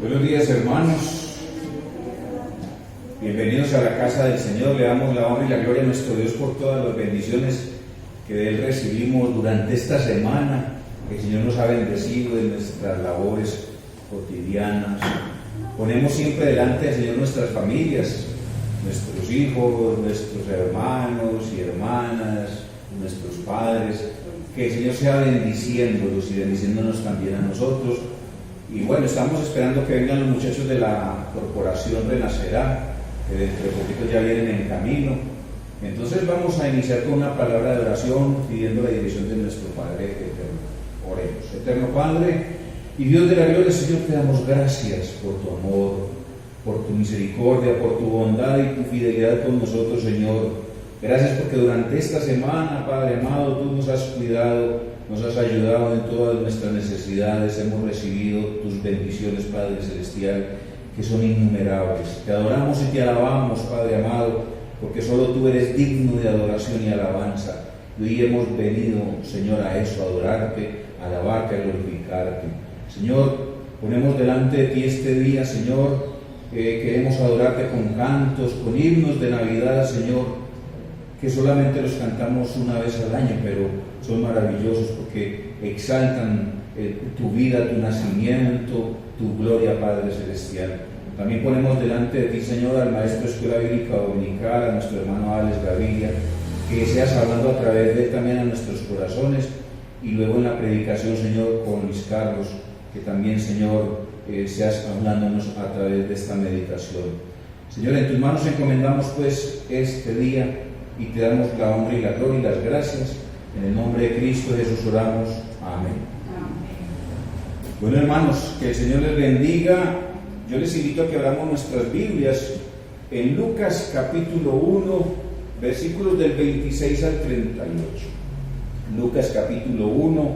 Buenos días, hermanos. Bienvenidos a la casa del Señor. Le damos la honra y la gloria a nuestro Dios por todas las bendiciones que de Él recibimos durante esta semana, que el Señor nos ha bendecido en nuestras labores cotidianas. Ponemos siempre delante del Señor nuestras familias, nuestros hijos, nuestros hermanos y hermanas, nuestros padres. Que el Señor sea bendiciéndolos y bendiciéndonos también a nosotros. Y bueno, estamos esperando que vengan los muchachos de la Corporación Renacerá, que dentro de poquito ya vienen en camino. Entonces vamos a iniciar con una palabra de oración, pidiendo la dirección de nuestro Padre eterno. Oremos. Eterno Padre y Dios de la gloria, Señor, te damos gracias por tu amor, por tu misericordia, por tu bondad y tu fidelidad con nosotros, Señor. Gracias porque durante esta semana, Padre amado, tú nos has cuidado, nos has ayudado en todas nuestras necesidades, hemos recibido tus bendiciones, Padre Celestial, que son innumerables. Te adoramos y te alabamos, Padre amado, porque solo tú eres digno de adoración y alabanza. Y hoy hemos venido, Señor, a eso, a adorarte, a alabarte, a glorificarte. Señor, ponemos delante de ti este día, Señor, queremos adorarte con cantos, con himnos de Navidad, Señor, que solamente los cantamos una vez al año, pero son maravillosos porque exaltan tu vida, tu nacimiento, tu gloria, Padre Celestial. También ponemos delante de ti, Señor, al maestro de Escuela Bíblica Dominical, a nuestro hermano Alex Gaviria, que seas hablando a través de él también a nuestros corazones, y luego en la predicación, Señor, con Luis Carlos, que también, Señor, seas hablándonos a través de esta meditación. Señor, en tus manos encomendamos pues este día y te damos la honra y la gloria y las gracias. En el nombre de Cristo Jesús oramos. Amén. Bueno, hermanos, que el Señor les bendiga. Yo les invito a que abramos nuestras Biblias en Lucas capítulo 1, versículos del 26 al 38. Lucas capítulo 1,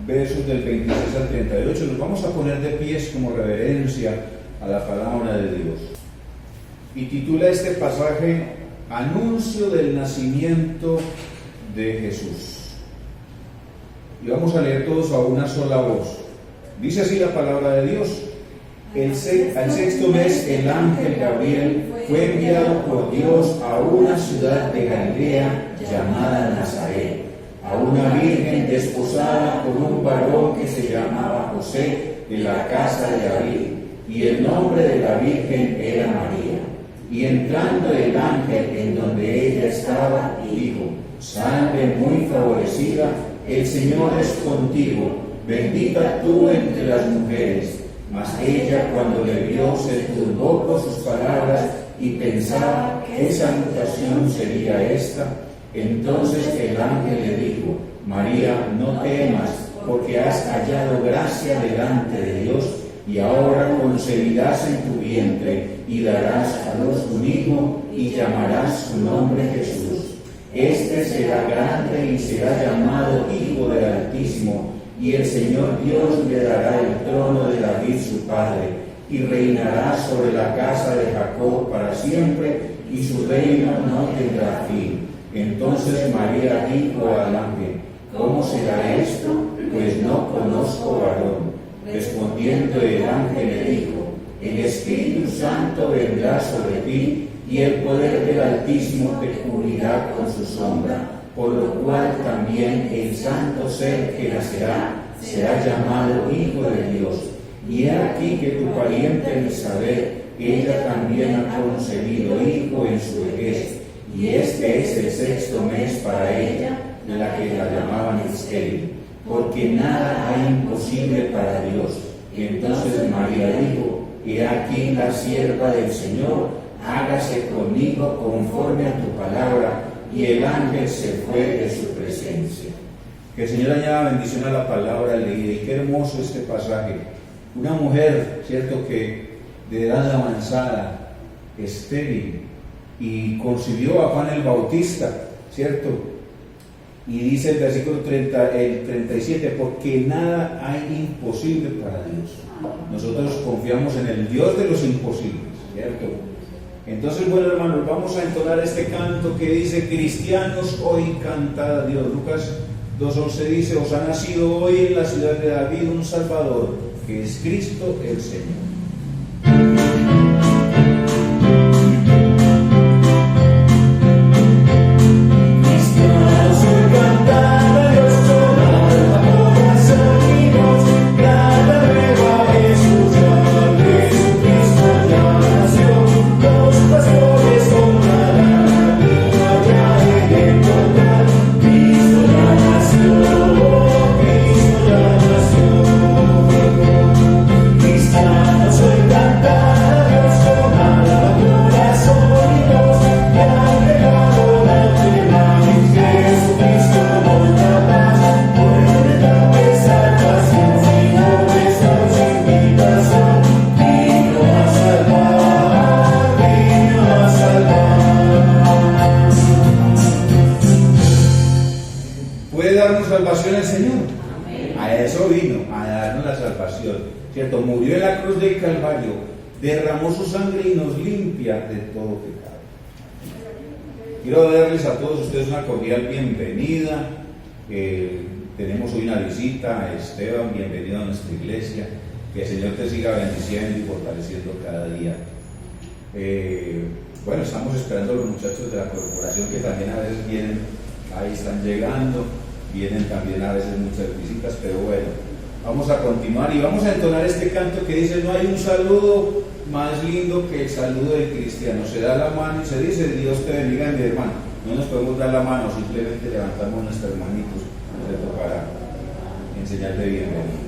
versos del 26 al 38. Nos vamos a poner de pies como reverencia a la palabra de Dios. Y titula este pasaje Anuncio del nacimiento de Jesús. Y vamos a leer todos a una sola voz. Dice así la palabra de Dios. Al sexto mes el ángel Gabriel fue enviado por Dios a una ciudad de Galilea llamada Nazaret, a una virgen desposada con un varón que se llamaba José, de la casa de David, y el nombre de la virgen era María. Y entrando el ángel en donde ella estaba, dijo: Salve muy favorecida, el Señor es contigo, bendita tú entre las mujeres. Mas ella, cuando le vio, se turbó por sus palabras y pensaba qué salutación sería esta. Entonces el ángel le dijo: María, no temas, porque has hallado gracia delante de Dios, y ahora concebirás en tu vientre y darás a luz un hijo y llamarás su nombre Jesús. Este será grande y será llamado Hijo del Altísimo, y el Señor Dios le dará el trono de David su padre, y reinará sobre la casa de Jacob para siempre, y su reino no tendrá fin. Entonces María dijo al ángel: ¿Cómo será esto? Pues no conozco varón. Respondiendo el ángel le dijo: El Espíritu Santo vendrá sobre ti, y el poder del Altísimo te cubrirá con su sombra, por lo cual también el santo ser que nacerá será llamado Hijo de Dios. Y he aquí que tu pariente Elizabeth, ella también ha concebido hijo en su vejez, y este es el sexto mes para ella, la que la llamaban estéril, porque nada hay imposible para Dios. Y entonces María dijo: He aquí la sierva del Señor, hágase conmigo conforme a tu palabra. Y el ángel se fue de su presencia. Que el Señor añada bendición a la palabra leída. Y qué hermoso este pasaje. Una mujer, cierto, que de edad avanzada, estéril, y concibió a Juan el Bautista, cierto, Y dice el versículo 37, porque nada hay imposible para Dios. Nosotros confiamos en el Dios de los imposibles, ¿cierto? Entonces, bueno, hermanos, vamos a entonar este canto que dice: cristianos, hoy cantad a Dios. Lucas 2:11 dice: os ha nacido hoy en la ciudad de David un Salvador, que es Cristo el Señor. Salvación el Señor. Amén. A eso vino, a darnos la salvación, ¿cierto? Murió en la cruz del Calvario, derramó su sangre y nos limpia de todo pecado. Quiero darles a todos ustedes una cordial bienvenida. Tenemos hoy una visita. Esteban, bienvenido a nuestra iglesia. Que el Señor te siga bendiciendo y fortaleciendo cada día. Bueno, estamos esperando a los muchachos de la corporación, que también a veces vienen, ahí están llegando. Vienen también a veces muchas visitas, pero bueno, vamos a continuar y vamos a entonar este canto que dice: no hay un saludo más lindo que el saludo del cristiano. Se da la mano y se dice: Dios te bendiga, mi hermano. No nos podemos dar la mano, simplemente levantamos nuestras manitos, ¿cierto?, para enseñar de bienvenida.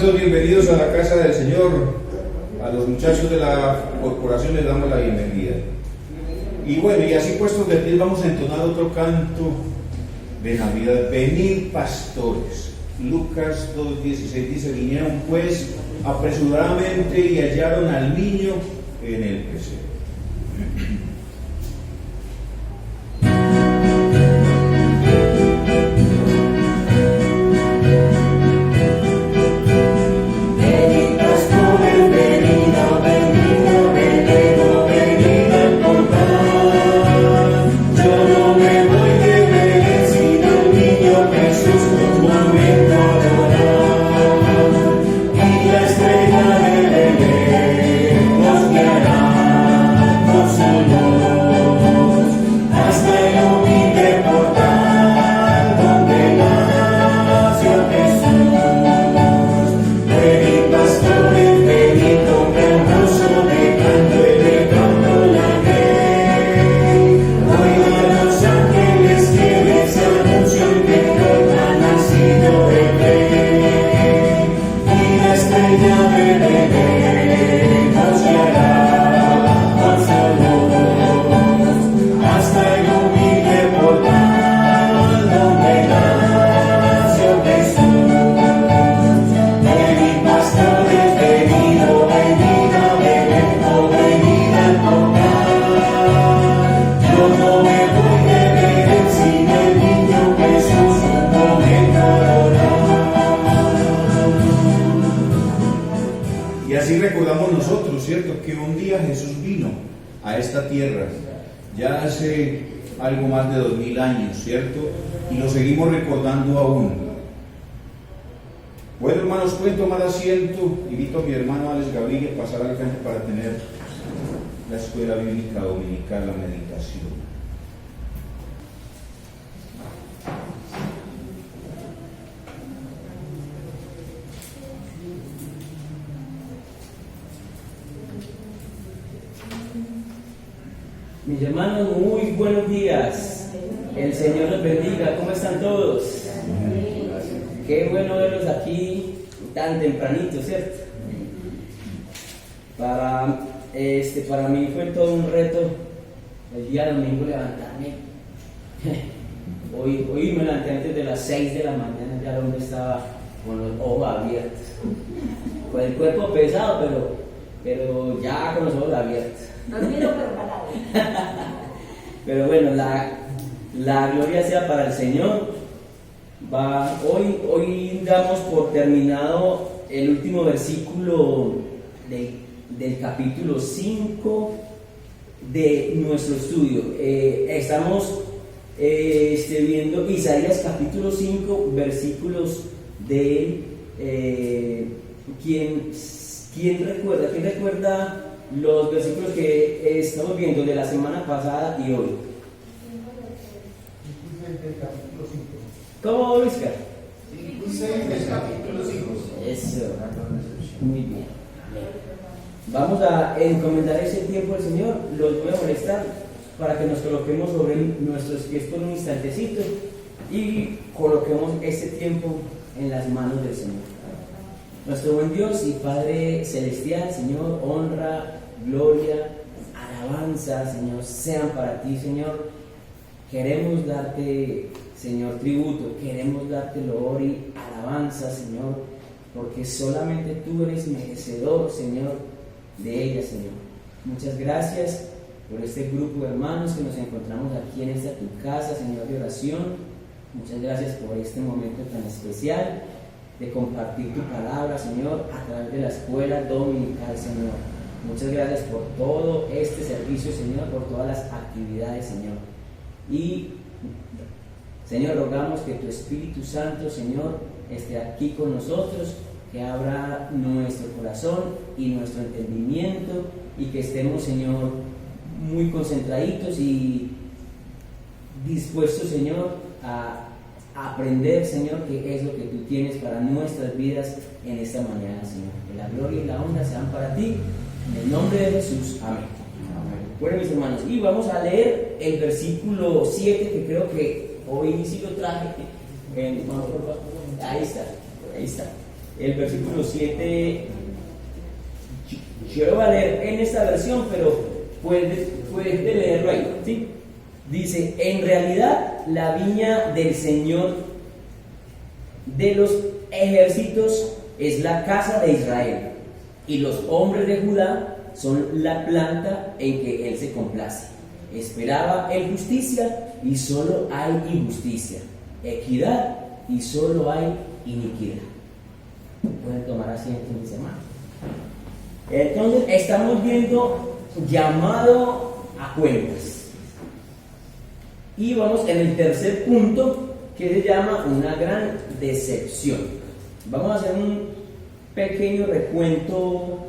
Bienvenidos a la casa del Señor. A los muchachos de la corporación les damos la bienvenida. Y bueno, y así puestos de pie, vamos a entonar otro canto de Navidad: venid pastores. Lucas 2:16 dice: vinieron pues apresuradamente y hallaron al niño en el pesebre. Señor. Y así recordamos nosotros, ¿cierto? Que un día Jesús vino a esta tierra, ya hace algo más de 2000 años, ¿cierto? Y lo seguimos recordando aún. Bueno, hermanos, pueden tomar asiento. Invito a mi hermano Alex Gabriel a pasar al frente para tener la escuela bíblica dominical, la meditación. Mis hermanos, muy buenos días. El Señor los bendiga. ¿Cómo están todos? Qué bueno verlos aquí tan tempranito, ¿cierto? Para mí fue todo un reto el día domingo levantarme. Hoy me levanté antes de las 6 de la mañana, ya donde estaba con los ojos abiertos. Con el cuerpo pesado, pero ya con los ojos abiertos. Dormido pero parado. Pero bueno, la gloria sea para el Señor. Hoy damos por terminado el último versículo del capítulo 5 de nuestro estudio. Estamos viendo Isaías capítulo 5, versículos de ¿quién recuerda los versículos que estamos viendo de la semana pasada y hoy? ¿Cómo, Luisca? 6 del capítulo 5. Eso, muy bien. Vamos a encomendar ese tiempo al Señor. Los voy a molestar para que nos coloquemos sobre nuestros pies por un instantecito y coloquemos ese tiempo en las manos del Señor. Nuestro buen Dios y Padre Celestial, Señor, honra, gloria, alabanza, Señor, sean para ti, Señor. Queremos darte, Señor, tributo, queremos darte loor y alabanza, Señor, porque solamente tú eres merecedor, Señor, de ella, Señor. Muchas gracias por este grupo de hermanos que nos encontramos aquí en esta tu casa, Señor, de oración. Muchas gracias por este momento tan especial de compartir tu palabra, Señor, a través de la escuela dominical, Señor. Muchas gracias por todo este servicio, Señor, por todas las actividades, Señor. Y, Señor, rogamos que tu Espíritu Santo, Señor, esté aquí con nosotros, que abra nuestro corazón y nuestro entendimiento y que estemos, Señor, muy concentraditos y dispuestos, Señor, a aprender, Señor, qué es lo que tú tienes para nuestras vidas en esta mañana, Señor. Que la gloria y la honra sean para ti, en el nombre de Jesús. Amén. Bueno, mis hermanos, y vamos a leer el versículo 7, que creo que hoy sí lo traje. Ahí está. El versículo 7, yo lo voy a leer en esta versión, pero puedes leerlo ahí, ¿sí? Dice: en realidad la viña del Señor de los ejércitos es la casa de Israel, y los hombres de Judá son la planta en que Él se complace. Esperaba Él justicia, y solo hay injusticia, equidad, y solo hay iniquidad. Pueden tomar asiento, mis hermanos. Entonces estamos viendo llamado a cuentas. Y vamos en el tercer punto, que se llama una gran decepción. Vamos a hacer un pequeño recuento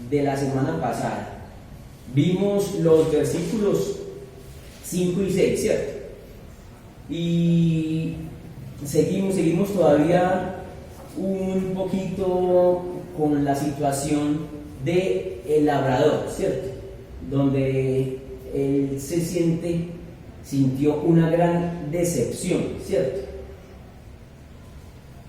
de la semana pasada. Vimos los versículos 5 y 6, ¿cierto? Y seguimos todavía un poquito con la situación de el labrador, ¿cierto? Donde él sintió una gran decepción, ¿cierto?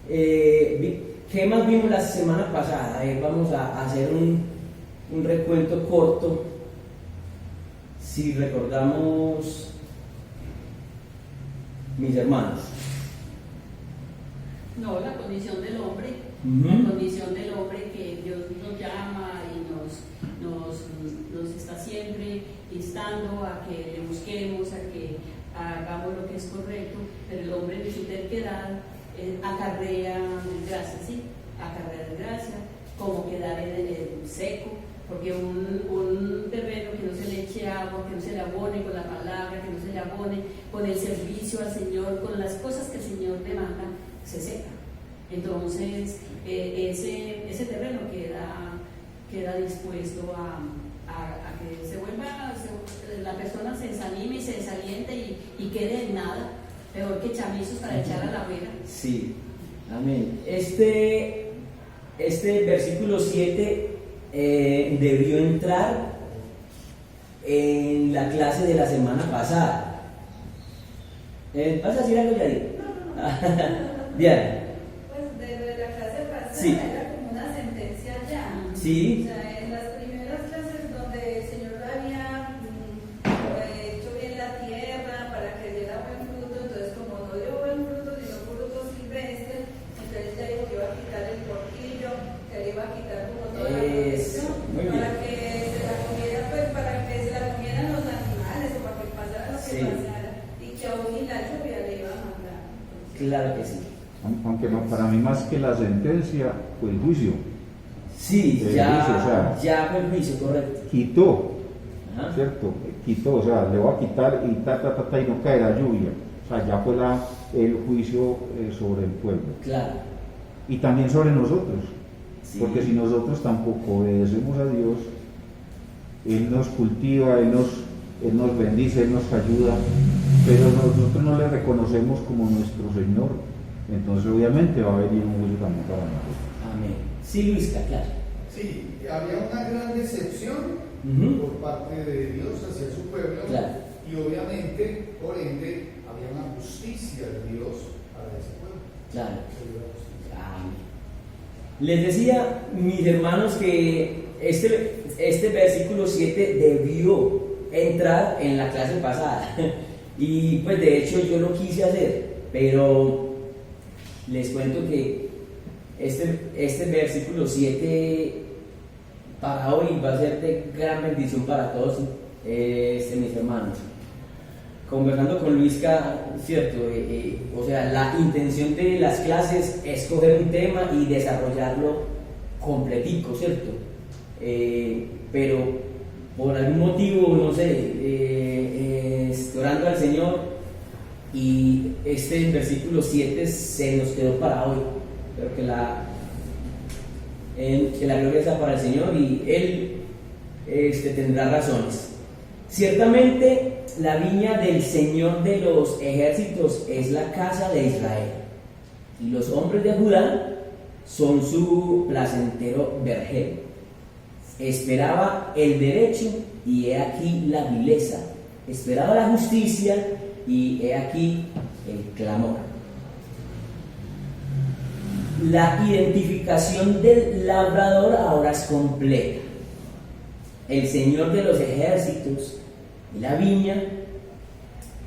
¿Qué más vimos la semana pasada? Vamos a hacer un recuento corto. Si recordamos, mis hermanos. No, la condición del hombre, la condición del hombre que Dios nos llama y nos está siempre instando a que le busquemos, a que hagamos lo que es correcto, pero el hombre en su terquedad acarrea desgracia, ¿sí? Acarrea desgracia, como quedar en seco, porque un terreno que no se le eche agua, que no se le abone con la palabra, que no se le abone con el servicio al Señor, con las cosas que el Señor demanda, se seca. Entonces, ese terreno queda dispuesto a que se vuelva, la persona se desanime y se desaliente y quede en nada, peor que chamizos para echar a la hoguera. Sí, amén. Este versículo 7 debió entrar en la clase de la semana pasada. ¿Vas a decir algo, Yari? Bien. Pues de la clase pasada Sí. era como una sentencia ya. Sí. O sea, en las primeras clases donde el Señor había hecho bien la tierra para que diera buen fruto, entonces como no dio buen fruto, sino fruto silvestre, entonces ya dijo que iba a quitar el porquillo, que le iba a quitar como toda la protección, para que se la comiera, pues para que se la comieran los animales o para que pasara lo que Sí. pasara, y que aún ni la lluvia le iba a mandar. Claro que sí. Aunque no, para mí más que la sentencia fue el juicio. Sí, El ya, juicio, o sea, ya fue el juicio, correcto. Quitó, Ajá. ¿cierto? Quitó, o sea, le voy a quitar y y no caerá lluvia. O sea, ya fue el juicio sobre el pueblo. Claro. Y también sobre nosotros. Sí. Porque si nosotros tampoco obedecemos a Dios, Él nos cultiva, Él nos bendice, Él nos ayuda, pero nosotros no le reconocemos como nuestro Señor. Entonces obviamente va a venir un juicio también para nosotros. Amén. Sí, Luisca, claro. Sí, había una gran decepción Ujú. por parte de Dios hacia su pueblo, Claro. y obviamente, por ende, había una justicia de Dios para ese pueblo. Claro. Había una justicia. Amén. Les decía, mis hermanos, que este versículo 7 debió entrar en la clase pasada. Y pues de hecho yo lo quise hacer, pero les cuento que este versículo 7 para hoy va a ser de gran bendición para todos mis hermanos. Conversando con Luisca, cierto, o sea, la intención de las clases es coger un tema y desarrollarlo completico, cierto, pero por algún motivo, no sé, orando al Señor, y este versículo 7 se nos quedó para hoy, pero que la gloria sea para el Señor y Él tendrá razones. Ciertamente la viña del Señor de los ejércitos es la casa de Israel, y los hombres de Judá son su placentero vergel. Esperaba el derecho y he aquí la vileza, esperaba la justicia y he aquí el clamor. La identificación del labrador ahora es completa. El Señor de los ejércitos y la viña,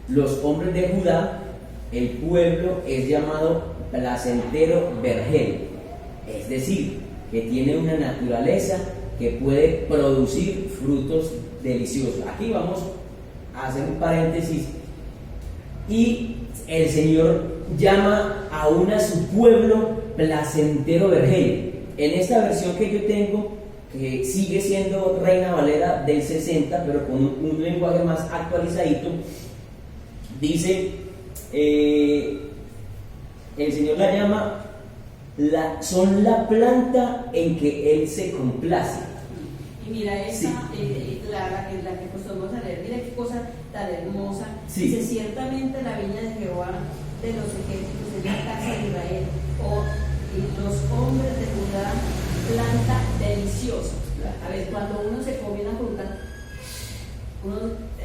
los hombres de Judá, el pueblo es llamado placentero vergel, es decir, que tiene una naturaleza que puede producir frutos deliciosos. Aquí vamos a hacer un paréntesis. Y el Señor llama aún a su pueblo placentero vergel. En esta versión que yo tengo, que sigue siendo Reina Valera del 60, pero con un lenguaje más actualizadito, dice, el Señor la llama, son la planta en que Él se complace. Y mira esa, Sí. la que acostumbramos a leer, mira qué cosa tan hermosa. Sí. Dice, ciertamente la viña de Jehová de los ejércitos es la casa de Israel, y los hombres de Judá, planta deliciosa. A ver, cuando uno se come una fruta,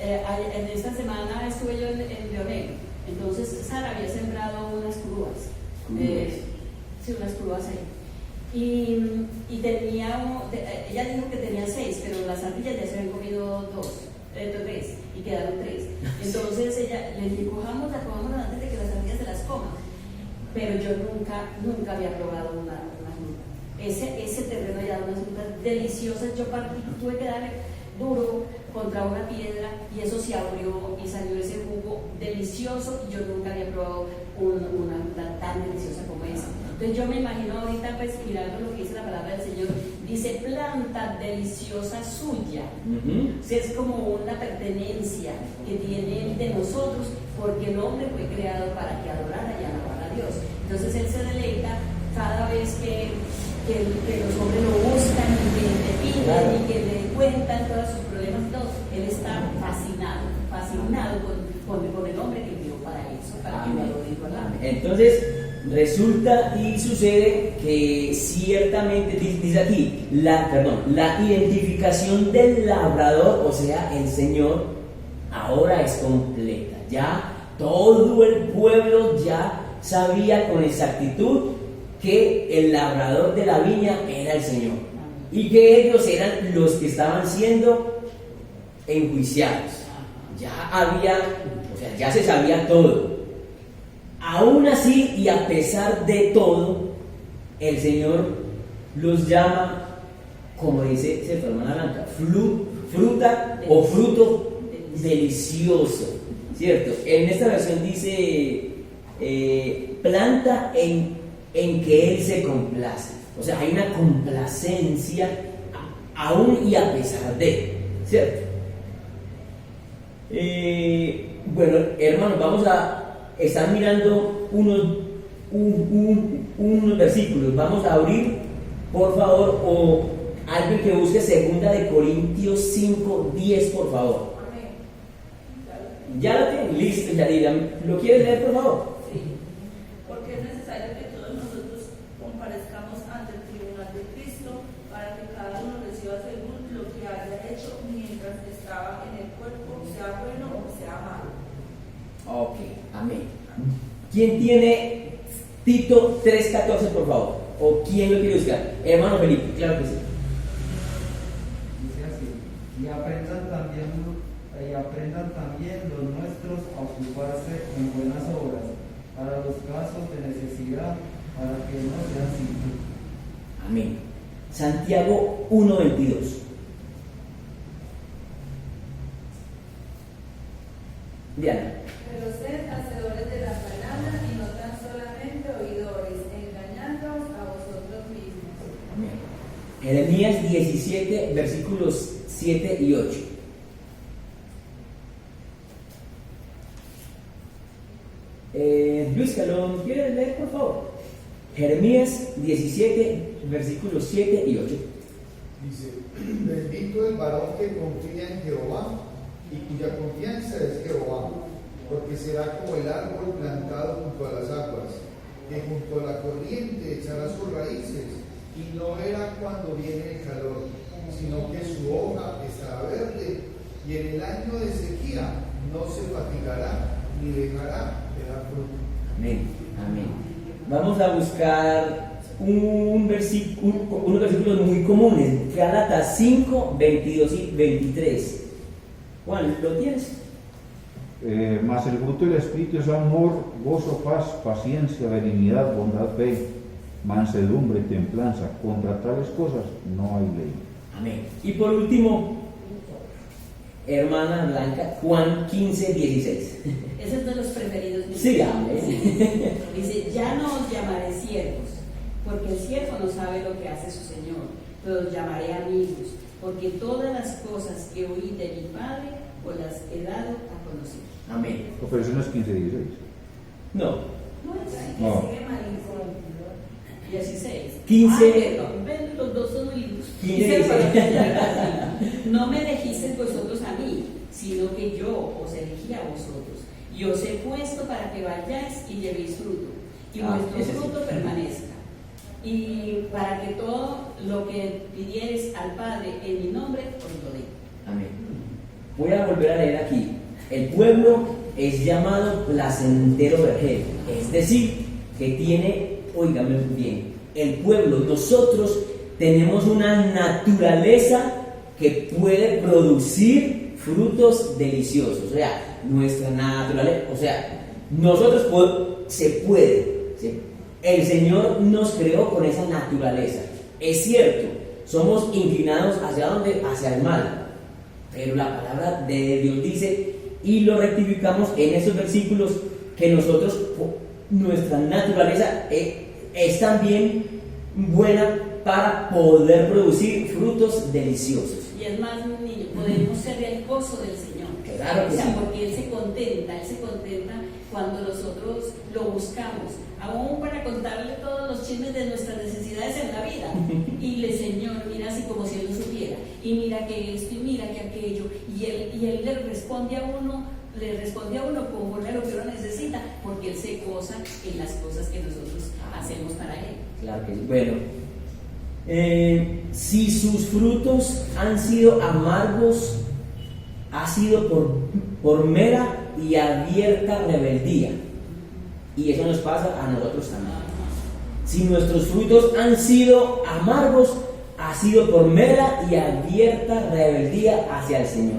en esta semana estuve yo en Leonel, entonces Sara había sembrado unas crúas. Sí, unas crúas ahí. Y tenía, ella dijo que tenía 6, pero las ardillas ya se habían comido 3, y quedaron 3. Entonces ella le dijo, cojamos antes de que las ardillas se las coman. Pero yo nunca había probado una fruta. Ese terreno ya da unas frutas deliciosas. Yo tuve que darle duro contra una piedra y eso se abrió y salió ese jugo delicioso. Yo nunca había probado una fruta tan deliciosa como esa. Entonces yo me imagino ahorita pues mirando lo que dice la palabra del Señor, dice planta deliciosa suya. O sea, es como una pertenencia que tiene Él de nosotros, porque el hombre fue creado para que adorara y alabara a Dios. Entonces Él se deleita cada vez que los hombres lo buscan y que le piden y que le cuentan todos sus problemas y todo. Él está fascinado con el hombre que creó para eso, para que me adore con la. Entonces, resulta y sucede que ciertamente, dice aquí, la identificación del labrador, o sea, el Señor, ahora es completa. Ya todo el pueblo ya sabía con exactitud que el labrador de la viña era el Señor y que ellos eran los que estaban siendo enjuiciados. Ya se sabía todo. Aún así y a pesar de todo, el Señor los llama, como dice su hermana Blanca, fruta o fruto delicioso, ¿cierto? En esta versión dice planta en que Él se complace. O sea, hay una complacencia aún y a pesar de, ¿cierto? Bueno, hermanos, vamos a estar mirando unos versículos. Vamos a abrir, por favor, o alguien que busque 2 Corintios 5:10, por favor. ¿Ya lo tienen? Listo, Yadira. ¿Lo quieres leer, por favor? Sí, porque es necesario que todos nosotros comparezcamos ante el tribunal de Cristo para que cada uno reciba según lo que haya hecho mientras estaba en el cuerpo, sea bueno o sea malo. Ok, amén. ¿Quién tiene Tito 3:14, por favor? ¿O quién lo quiere buscar? Hermano Felipe, claro que sí. Dice así: y aprendan también los nuestros a ocuparse en buenas obras, para los casos de necesidad, para que no sean sin fruto. Amén. Santiago 1:22. Diana. Pero sed hacedores de la palabra y no tan solamente oidores, engañándoos a vosotros mismos. Amén. Jeremías 17, versículos 7 y 8. Luis Calón, ¿quieres leer, por favor? Jeremías 17, versículos 7 y 8. Dice: bendito el varón que confía en Jehová y cuya confianza es Jehová, porque será como el árbol plantado junto a las aguas, que junto a la corriente echará sus raíces, y no verá cuando viene el calor, sino que su hoja estará verde, y en el año de sequía no se fatigará ni dejará de dar fruto. Amén, amén. Vamos a buscar unos versículos muy comunes. Gálatas 5, 22 y 23. Juan, ¿lo tienes? Mas el fruto del Espíritu es amor, gozo, paz, paciencia, benignidad, bondad, fe, mansedumbre, templanza. Contra tales cosas no hay ley. Amén. Y por último, hermana Blanca, Juan 15, 16. Ese es de los preferidos. Sí, amén. Dice: ya no os llamaré siervos, porque el siervo no sabe lo que hace su Señor, pero os llamaré amigos, porque todas las cosas que oí de mi Padre os las he dado a conocer. Amén. Pero eso no es 15, 16. No. No es No. Sigue malísimo. 16. 15. Ven, los dos son libros. 15. Dice, para que no me elegisteis vosotros a mí, sino que yo os elegí a vosotros. Y os he puesto para que vayáis y llevéis fruto, y vuestro fruto permanezca. Y para que todo lo que pidiereis al Padre en mi nombre, os lo dé. Amén. Voy a volver a leer aquí. El pueblo es llamado placentero vergel, es decir, que tiene, óigame bien, el pueblo, nosotros tenemos una naturaleza que puede producir frutos deliciosos. O sea, nuestra naturaleza, o sea, nosotros se puede. El Señor nos creó con esa naturaleza. Es cierto, somos inclinados hacia dónde, hacia el mal, Pero la palabra de Dios dice, y lo rectificamos en esos versículos, que nosotros, nuestra naturaleza es también buena para poder producir frutos deliciosos. Y es más, niño, podemos ser el gozo del Señor. Claro que o sea, sí. porque Él se contenta cuando nosotros lo buscamos, aún para contarle todos los chismes de nuestras necesidades en la vida. Y le, Señor, mira así como si Él lo supiera, y mira que esto, y mira que aquello, y Él le responde a uno conforme a lo que uno necesita, porque Él se goza en las cosas que nosotros hacemos para Él. Claro que sí. Bueno, si sus frutos han sido amargos, ha sido por mera y abierta rebeldía. Y eso nos pasa a nosotros también. Si nuestros frutos han sido amargos, ha sido por mera y abierta rebeldía hacia el Señor.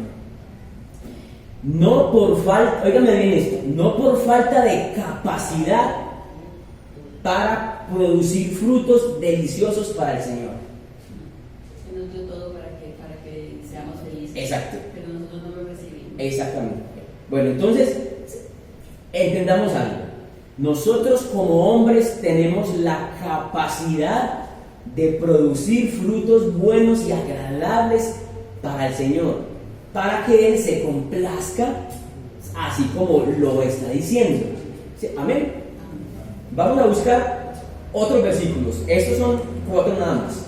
No por falta, óigame bien esto, no por falta de capacidad para producir frutos deliciosos para el Señor. Se nos dio todo para que seamos felices. Exacto. Pero nosotros no lo recibimos. Exactamente. Bueno, entonces, entendamos algo. Nosotros como hombres tenemos la capacidad de producir frutos buenos y agradables para el Señor, para que Él se complazca, así como lo está diciendo. ¿Sí? Amén. Vamos a buscar otros versículos. Estos son 4 nada más.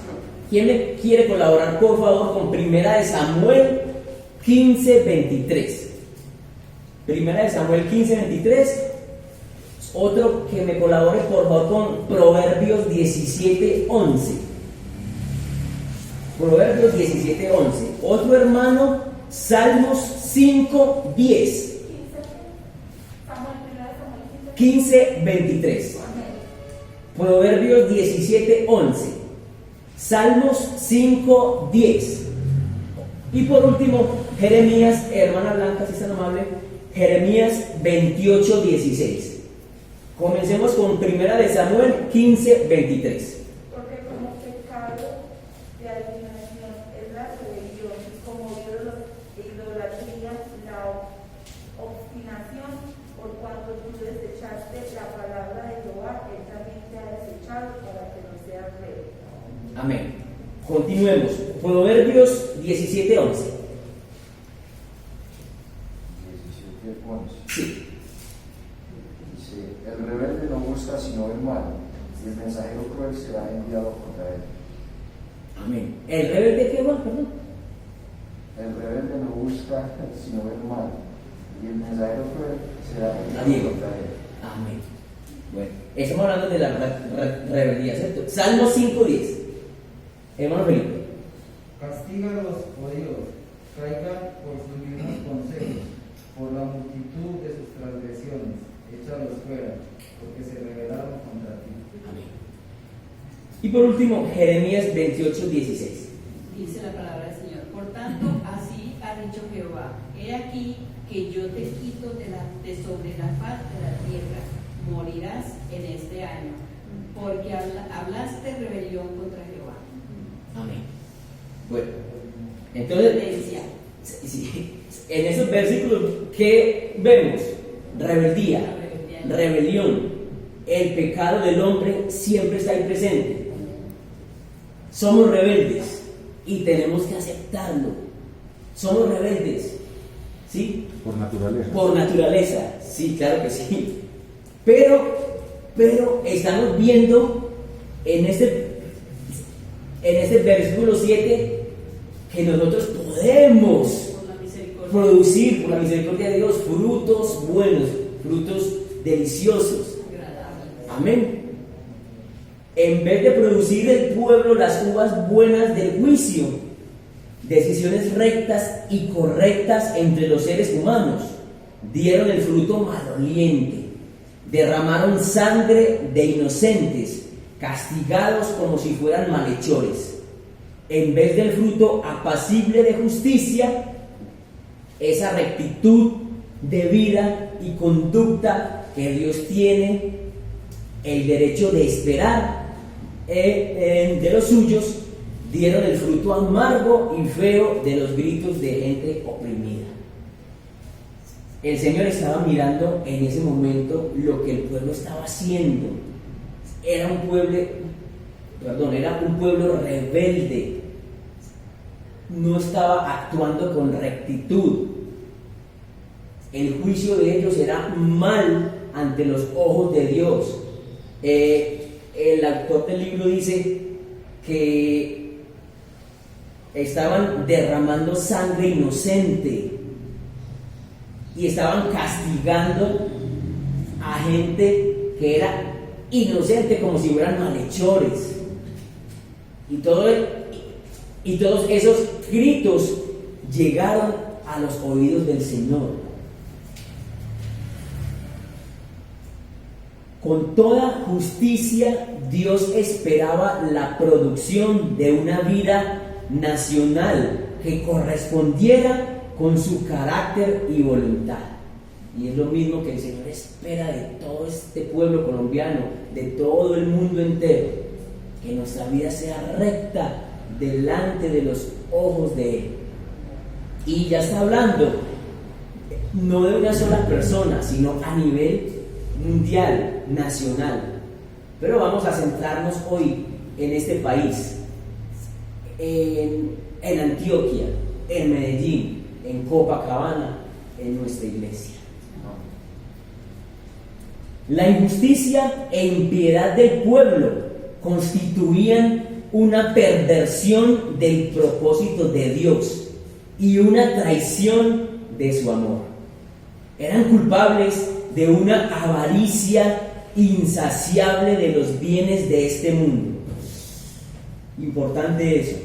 ¿Quién me quiere colaborar, por favor, con 1 Samuel 15:23? 1 Samuel 15:23. Otro que me colabore, por favor, con Proverbios 17:11. Proverbios 17:11. Otro hermano, Salmos 5:10. 15:23. Proverbios 17:11. Salmos 5:10. Y por último, Jeremías, hermana Blanca, si es tan amable, Jeremías 28:16. Comencemos con 1 Samuel 15:23. Porque como pecado de adivinación es la rebelión, como idolatría, la obstinación, por cuanto tú desechaste la palabra de Jehová, Él también te ha desechado para que no seas rebelde. Amén. Continuemos. Proverbios 17:11. 17:11. Sí. Dice, el rebelde no busca sino el mal, y el mensajero cruel será enviado contra él. Amén. ¿El rebelde qué va? Perdón. El rebelde no busca sino el mal, y el mensajero cruel será enviado Diego. contra él. Amén. Bueno, estamos hablando de la rebeldía, ¿cierto? Salmo 5:10. Hermano Felipe. Castígalos, oh Dios, caigan por sus mismos consejos, por la multitud de sus transgresiones, échalos fuera, porque se rebelaron contra ti. Amén. Y por último, Jeremías 28:16. Dice la palabra del Señor. Por tanto, así ha dicho Jehová: he aquí que yo te quito de sobre la faz de la tierra, morirás en este año, porque hablaste rebelión contra Jehová. Amén. Bueno, entonces, en esos versículos, ¿qué vemos? Rebeldía, rebelión, el pecado del hombre siempre está ahí presente. Somos rebeldes y tenemos que aceptarlo. Somos rebeldes, ¿sí? Por naturaleza. Por naturaleza, sí, claro que sí. Pero estamos viendo en este versículo 7 que nosotros podemos producir, por la misericordia de Dios, frutos buenos, frutos deliciosos. Amén. En vez de producir el pueblo las uvas buenas del juicio, decisiones rectas y correctas entre los seres humanos, dieron el fruto maloliente, derramaron sangre de inocentes, castigados como si fueran malhechores. En vez del fruto apacible de justicia, esa rectitud de vida y conducta que Dios tiene el derecho de esperar de los suyos, dieron el fruto amargo y feo de los gritos de gente oprimida. El Señor estaba mirando en ese momento lo que el pueblo estaba haciendo. Era un pueblo rebelde. No estaba actuando con rectitud. El juicio de ellos era mal ante los ojos de Dios. El autor del libro dice que estaban derramando sangre inocente y estaban castigando a gente que era inocente como si fueran malhechores. Y todos esos gritos llegaron a los oídos del Señor. Con toda justicia, Dios esperaba la producción de una vida nacional que correspondiera con su carácter y voluntad. Y es lo mismo que el Señor espera de todo este pueblo colombiano, de todo el mundo entero, que nuestra vida sea recta delante de los ojos de Él. Y ya está hablando no de una sola persona, sino a nivel mundial, nacional. Pero vamos a centrarnos hoy en este país, en Antioquia, en Medellín, en Copacabana, en nuestra iglesia. La injusticia e impiedad del pueblo constituían una perversión del propósito de Dios y una traición de su amor. Eran culpables de una avaricia insaciable de los bienes de este mundo. Importante eso.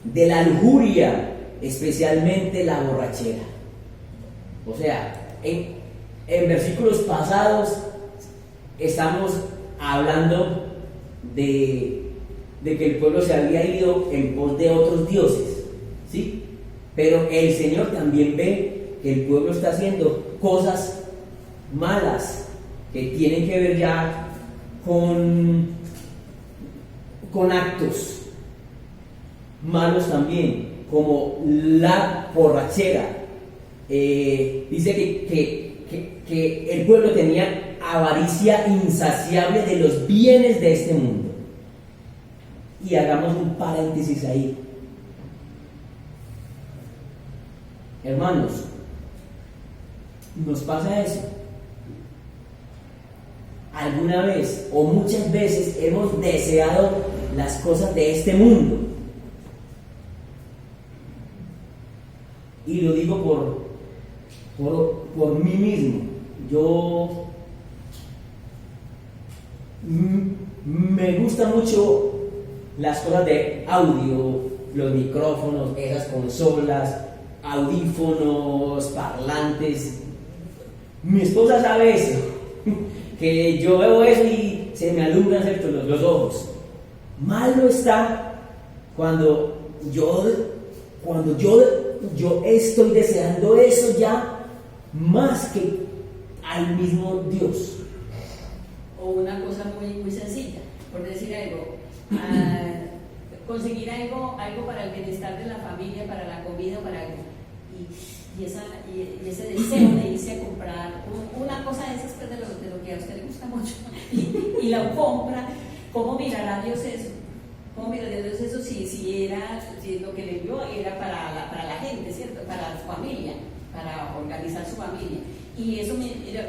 De la lujuria, especialmente la borrachera. O sea, en versículos pasados estamos hablando de que el pueblo se había ido en pos de otros dioses, ¿sí? Pero el Señor también ve que el pueblo está haciendo cosas malas que tienen que ver ya con actos malos también, como la borrachera. Dice que el pueblo tenía avaricia insaciable de los bienes de este mundo. Y hagamos un paréntesis ahí. Hermanos, ¿nos pasa eso? ¿Alguna vez o muchas veces hemos deseado las cosas de este mundo? Y lo digo por mí mismo. Yo me gusta mucho las cosas de audio, los micrófonos, esas consolas, audífonos, parlantes. Mi esposa sabe eso, que yo veo eso y se me alumbran los ojos. Malo está cuando yo estoy deseando eso ya más que al mismo Dios. O una cosa muy sencilla, por decir algo, conseguir algo para el bienestar de la familia, para la comida, para algo. Y ese deseo de irse a comprar una cosa de esas, pues, de lo que a usted le gusta mucho, y la compra. ¿Cómo mirará Dios eso? ¿Cómo mirará Dios eso si lo que le dio era para la gente, ¿cierto? Para su familia, para organizar su familia? Y eso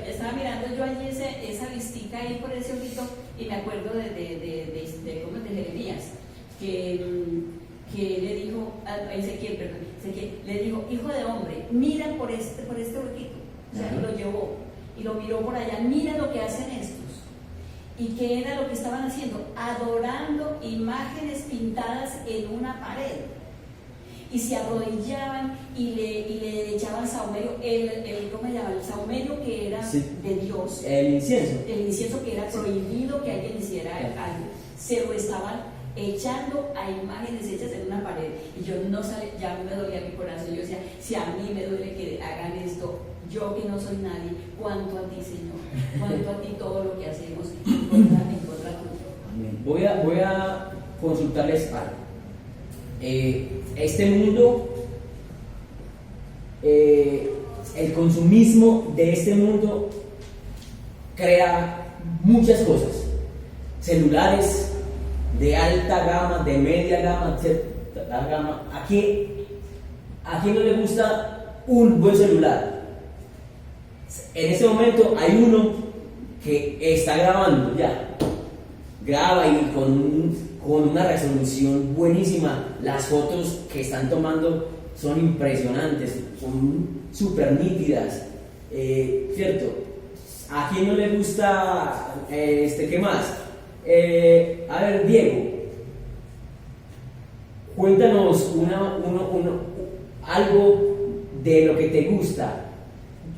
estaba mirando yo allí esa listica ahí por ese ojito, y me acuerdo de Jeremías, que le dijo a Ezequiel, le dijo: hijo de hombre, mira por este huequito. O sea, y lo llevó y lo miró por allá. Mira lo que hacen estos. ¿Y qué era lo que estaban haciendo? Adorando imágenes pintadas en una pared. Y se arrodillaban y le echaban sahumerio, ¿cómo se llama? El sahumerio que era de Dios. El incienso que era prohibido que alguien hiciera algo. Se lo estaban echando a imágenes hechas en una pared. Y yo no sabía, ya me dolía mi corazón. Yo decía, si a mí me duele que hagan esto, yo que no soy nadie, ¿cuánto a ti, Señor? ¿Cuánto a ti todo lo que hacemos en contra tuyo? Amén. Voy a consultarles algo. Este mundo, el consumismo de este mundo crea muchas cosas. Celulares de alta gama, de media gama, alta gama. ¿A quién no le gusta un buen celular? En este momento hay uno que está grabando ya. Graba y con una resolución buenísima. Las fotos que están tomando son impresionantes, son súper nítidas, ¿cierto? ¿A quién no le gusta, qué más? A ver, Diego, cuéntanos algo de lo que te gusta.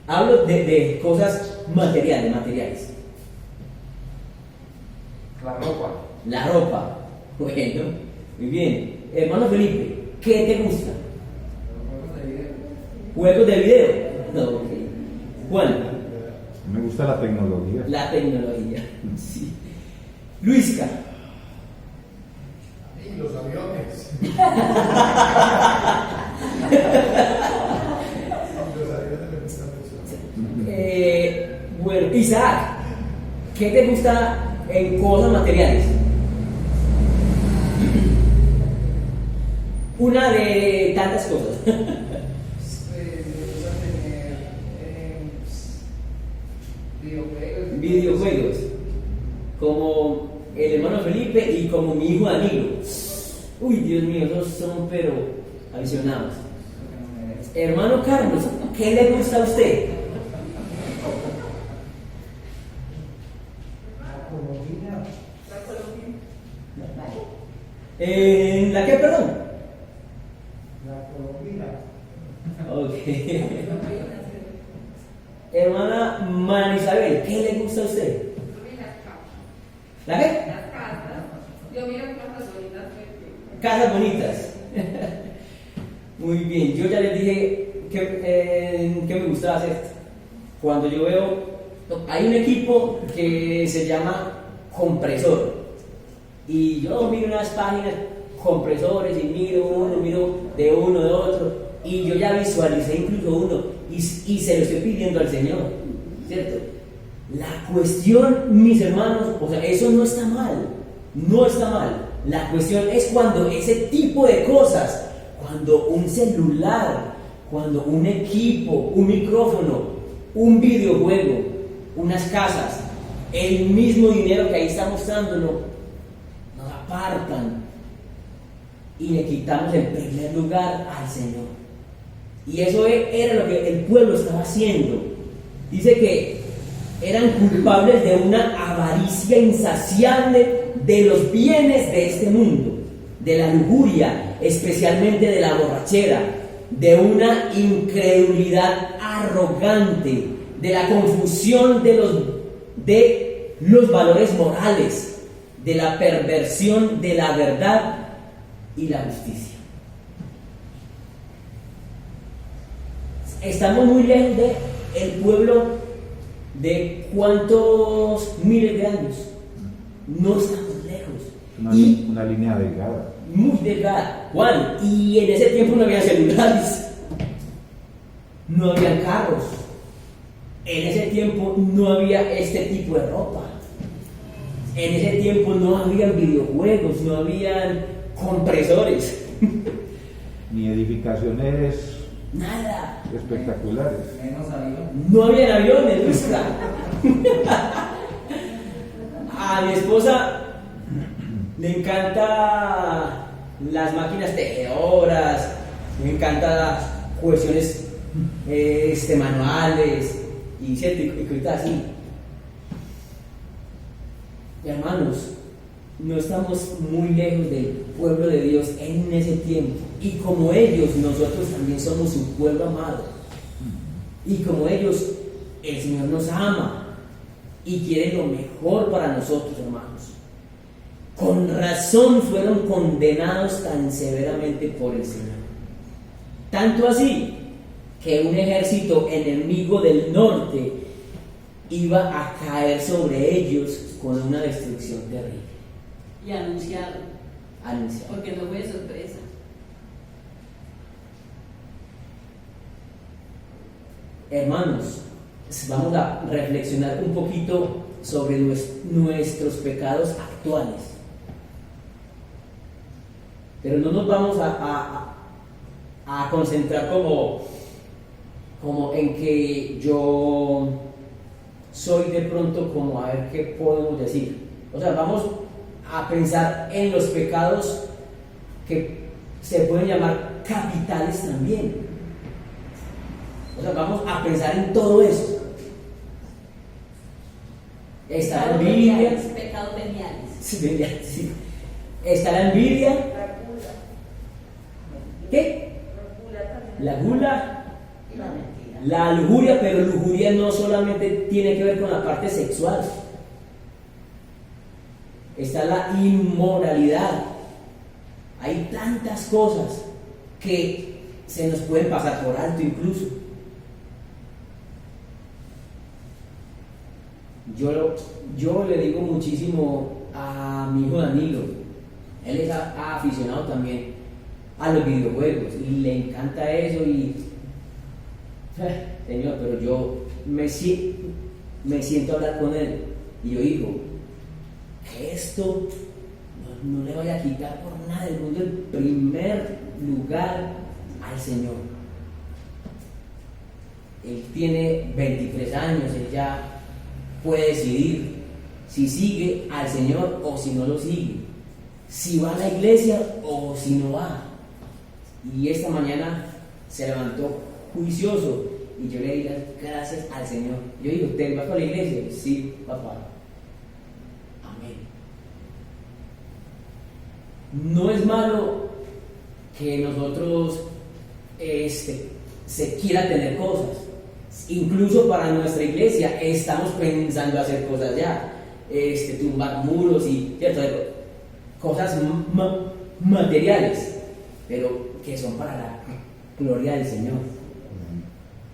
Hablo de cosas materiales. La ropa. Bueno, muy bien. Hermano Felipe, ¿qué te gusta? ¿Juegos de video? No, ok. Juan. Me gusta la tecnología. La tecnología, sí. Luisca. Y los aviones. Los aviones me gustan mucho. Bueno, Isaac, ¿qué te gusta en cosas materiales? Una de tantas cosas. Me gusta tener Videojuegos. Como el hermano Felipe y como mi hijo Danilo. Uy, Dios mío, esos son pero aficionados. Hermano Carlos, ¿qué le gusta a usted? ¿La qué, perdón? La colombiana. Ok. Hermana María Isabel, ¿qué le gusta a usted? ¿La qué? Las casas. Yo miro casas bonitas. Casas bonitas. Muy bien, yo ya les dije que me gustaba hacer. Cuando yo veo, hay un equipo que se llama Compresor. Y yo miro unas páginas, compresores, y miro de uno, de otro. Y yo ya visualicé incluso uno. Y se lo estoy pidiendo al Señor. ¿Cierto? La cuestión, mis hermanos, o sea, eso no está mal. No está mal. La cuestión es cuando ese tipo de cosas, cuando un celular, cuando un equipo, un micrófono, un videojuego, unas casas, el mismo dinero que ahí está mostrándolo, nos apartan y le quitamos el primer lugar al Señor. Y eso era lo que el pueblo estaba haciendo. Dice que eran culpables de una avaricia insaciable de los bienes de este mundo, de la lujuria, especialmente de la borrachera, de una incredulidad arrogante, de la confusión de los valores morales, de la perversión de la verdad y la justicia. Estamos muy lejos del pueblo de cuántos miles de años. No estamos lejos. Una línea delgada. Muy delgada. Juan, y en ese tiempo no había celulares, no había carros, en ese tiempo no había este tipo de ropa, en ese tiempo no habían videojuegos, no habían compresores. Ni edificaciones Nada. espectaculares. Menos avión. No había aviones, Luisca. A mi esposa le encanta las máquinas tejedoras, me encanta cuestiones manuales y cositas así. Hermanos, no estamos muy lejos del pueblo de Dios en ese tiempo. Y como ellos, nosotros también somos su pueblo amado. Y como ellos, el Señor nos ama y quiere lo mejor para nosotros, hermanos. Con razón fueron condenados tan severamente por el Señor. Tanto así que un ejército enemigo del norte iba a caer sobre ellos con una destrucción terrible. Y anunciado. Porque no fue sorpresa. hermanos, vamos a reflexionar un poquito sobre nuestros pecados actuales. Pero no nos vamos a concentrar como en que yo soy de pronto como a ver qué podemos decir. O sea, vamos a pensar en los pecados que se pueden llamar capitales también. O sea, vamos a pensar en todo eso. Está la envidia. Pecados veniales. Sí. Está la envidia. ¿Qué? La gula. La lujuria, pero lujuria no solamente tiene que ver con la parte sexual. Está la inmoralidad. Hay tantas cosas que se nos pueden pasar por alto incluso. Yo le digo muchísimo a mi hijo Danilo. Él es aficionado también a los videojuegos y le encanta eso y Señor, pero yo me siento a hablar con él y yo digo que esto no le vaya a quitar por nada del mundo el primer lugar al Señor. Él tiene 23 años, él ya puede decidir si sigue al Señor o si no lo sigue, si va a la iglesia o si no va. Y esta mañana se levantó juicioso y yo le di las gracias al Señor. Yo digo, ¿te vas para la iglesia? Sí, papá. Amén. No es malo que nosotros se quiera tener cosas. Incluso para nuestra iglesia estamos pensando hacer cosas ya, tumbar muros y cierto, cosas materiales, pero que son para la gloria del Señor.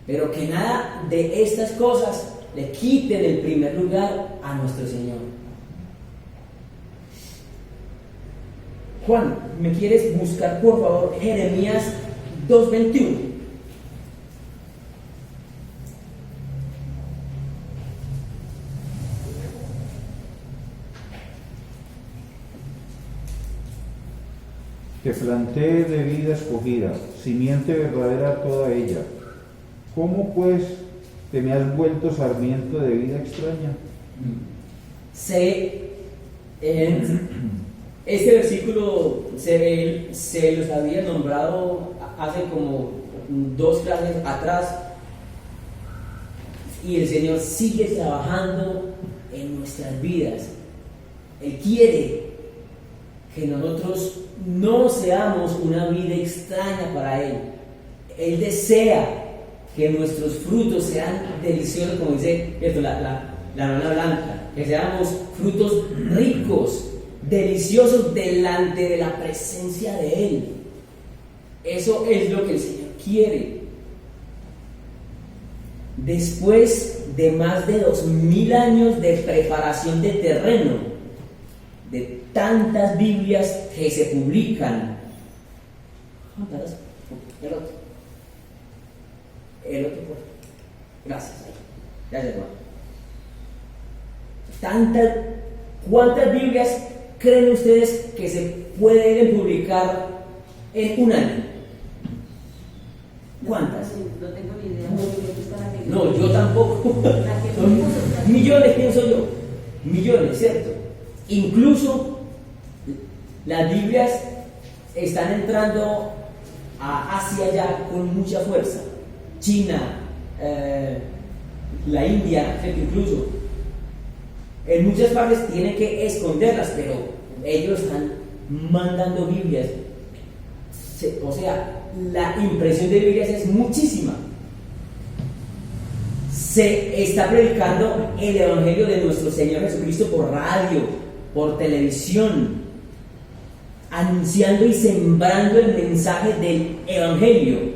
Pero que nada de estas cosas le quiten el primer lugar a nuestro Señor. Juan, ¿me quieres buscar por favor Jeremías 2:21? Te planté de vida escogida, simiente verdadera toda ella. ¿Cómo pues te me has vuelto sarmiento de vida extraña? Este versículo se los había nombrado hace como 2 clases atrás y el Señor sigue trabajando en nuestras vidas. Él quiere que nosotros no seamos una vida extraña para Él. Él desea que nuestros frutos sean deliciosos, como dice la nana blanca, que seamos frutos ricos, deliciosos delante de la presencia de Él. Eso es lo que el Señor quiere. Después de más de 2000 años de preparación de terreno, de tantas Biblias que se publican, el otro, gracias, gracias, hermano. ¿Cuántas Biblias creen ustedes que se pueden publicar en un año? ¿Cuántas? No tengo ni idea. No, yo tampoco. Son millones, pienso yo. Millones, ¿cierto? Incluso las Biblias están entrando hacia allá con mucha fuerza. China, la India, incluso. En muchas partes tienen que esconderlas, pero ellos están mandando Biblias. O sea, la impresión de Biblias es muchísima. Se está predicando el Evangelio de nuestro Señor Jesucristo por radio, por televisión, anunciando y sembrando el mensaje del Evangelio.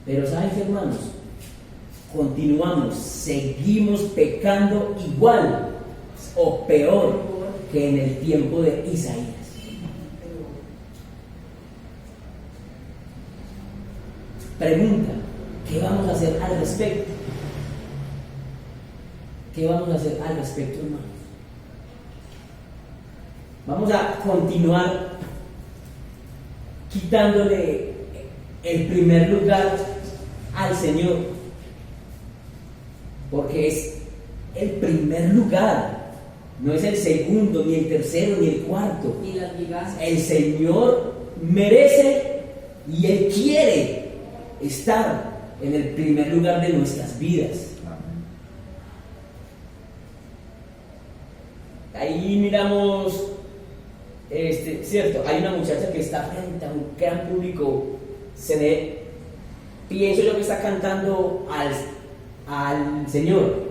Pero ¿saben qué, hermanos? Continuamos, seguimos pecando igual o peor que en el tiempo de Isaías. Pregunta, ¿qué vamos a hacer al respecto? ¿Qué vamos a hacer al respecto, hermanos? Vamos a continuar quitándole el primer lugar al Señor, porque es el primer lugar, no es el segundo, ni el tercero, ni el cuarto. Y las migajas. El Señor merece y Él quiere estar en el primer lugar de nuestras vidas. Ahí miramos, cierto, hay una muchacha que está frente a un gran público, pienso yo que está cantando al Señor.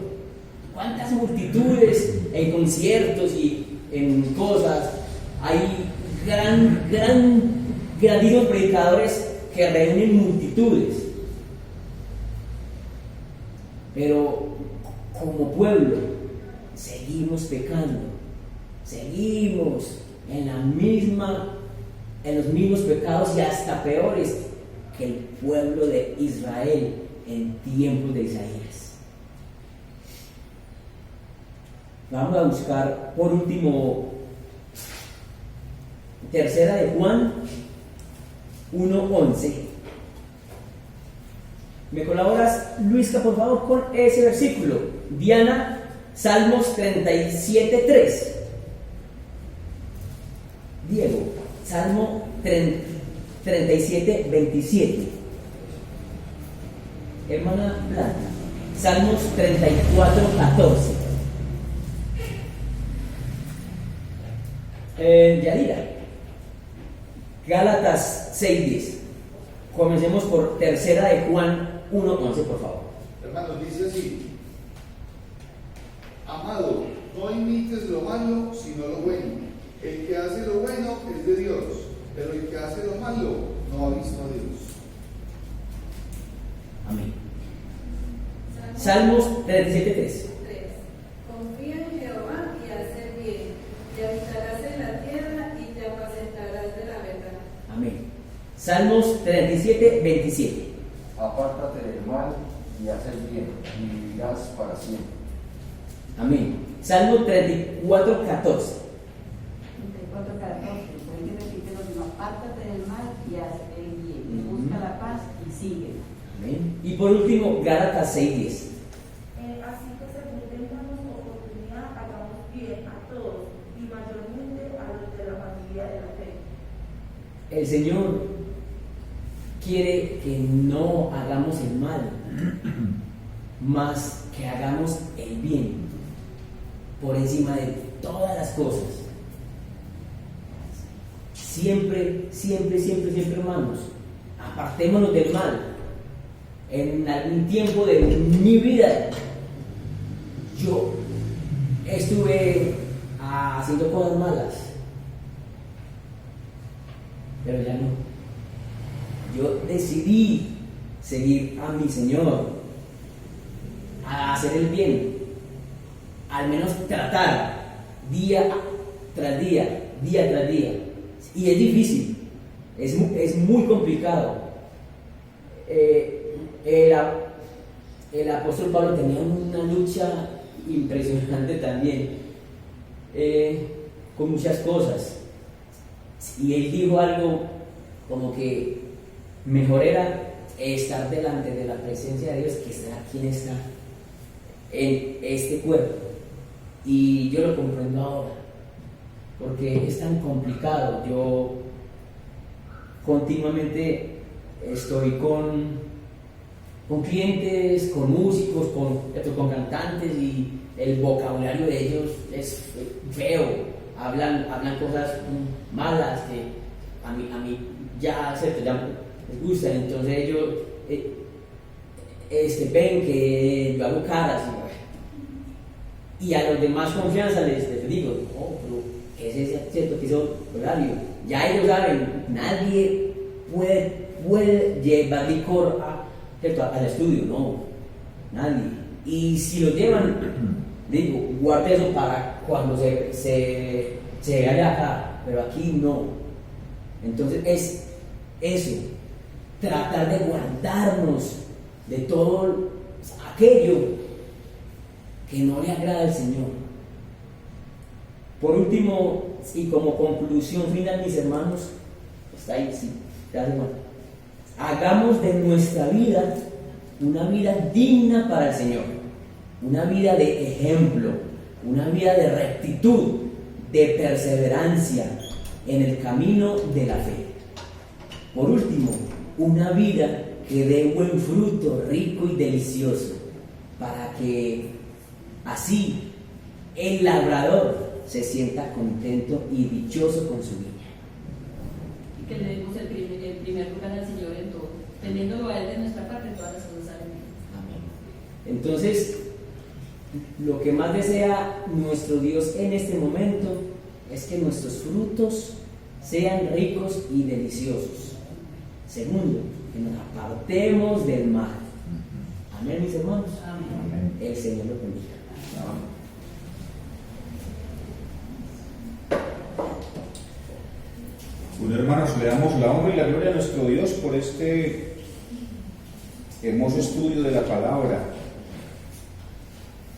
¿Cuántas multitudes en conciertos y en cosas? Hay grandísimos predicadores que reúnen multitudes. Pero como pueblo seguimos pecando, seguimos en los mismos pecados y hasta peores que el pueblo de Israel en tiempos de Isaías. Vamos a buscar por último Tercera de Juan 1:11. ¿Me colaboras, Luisca, por favor, con ese versículo? Diana, Salmos 37:3. Diego, Salmo 37:27. Hermana Blanca, Salmos 34:14. Yadira, Gálatas 6:10. Comencemos por Tercera de Juan 1:11, por favor. Hermanos, dice así: amado, no imites lo malo, sino lo bueno. El que hace lo bueno es de Dios, pero el que hace lo malo no ha visto a Dios. Amén. Salmos 37:3. Confía en Jehová y haz el bien, y habitarás en la tierra y te apacentarás de la verdad. Amén. Salmos 37:27. Apártate del mal y haz el bien, y vivirás para siempre. Amén. Salmo 34:14. 34:14. Puede repetir lo mismo: apártate del mal y haz el bien, busca la paz y sigue. Amén. Y por último, Gálatas 6:10. Así que según tengamos oportunidad, hagamos bien a todos y mayormente a los de la familia de la fe. El Señor quiere que no hagamos el mal, más que hagamos el bien por encima de todas las cosas. Siempre, hermanos, apartémonos del mal. En algún tiempo de mi vida yo estuve haciendo cosas malas, pero ya no. Yo decidí seguir a mi Señor, a hacer el bien, al menos tratar día tras día. Y es difícil, es muy complicado. El apóstol Pablo tenía una lucha impresionante también con muchas cosas, y él dijo algo como que mejor era estar delante de la presencia de Dios que estar quien está en este cuerpo. Y yo lo comprendo ahora, porque es tan complicado. Yo continuamente estoy con clientes, con músicos, con cantantes, y el vocabulario de ellos es feo. Hablan cosas malas que a mí ya les gustan. Entonces ellos ven que yo hago caras, y a los de más confianza les digo, pero ¿qué es ese, cierto, que es horario? Ya ellos saben, nadie puede llevar licor al estudio, no, nadie. Y si lo llevan, digo, guarde eso para cuando se vaya acá, pero aquí no. Entonces es eso, tratar de guardarnos de todo aquello que no le agrada al Señor. Por último, y como conclusión final, mis hermanos, está ahí, sí, hagamos de nuestra vida una vida digna para el Señor, una vida de ejemplo, una vida de rectitud, de perseverancia en el camino de la fe. Por último, una vida que dé buen fruto, rico y delicioso, para que así el labrador se sienta contento y dichoso con su viña. Y que le demos el primer lugar al Señor en todo, teniéndolo a Él de nuestra parte, todas las cosas salen bien. Amén. Entonces, lo que más desea nuestro Dios en este momento es que nuestros frutos sean ricos y deliciosos. Segundo, que nos apartemos del mal. Amén, mis hermanos. Amén. El Señor lo bendiga. Amén. Bueno, hermanos, le damos la honra y la gloria a nuestro Dios por este hermoso estudio de la palabra.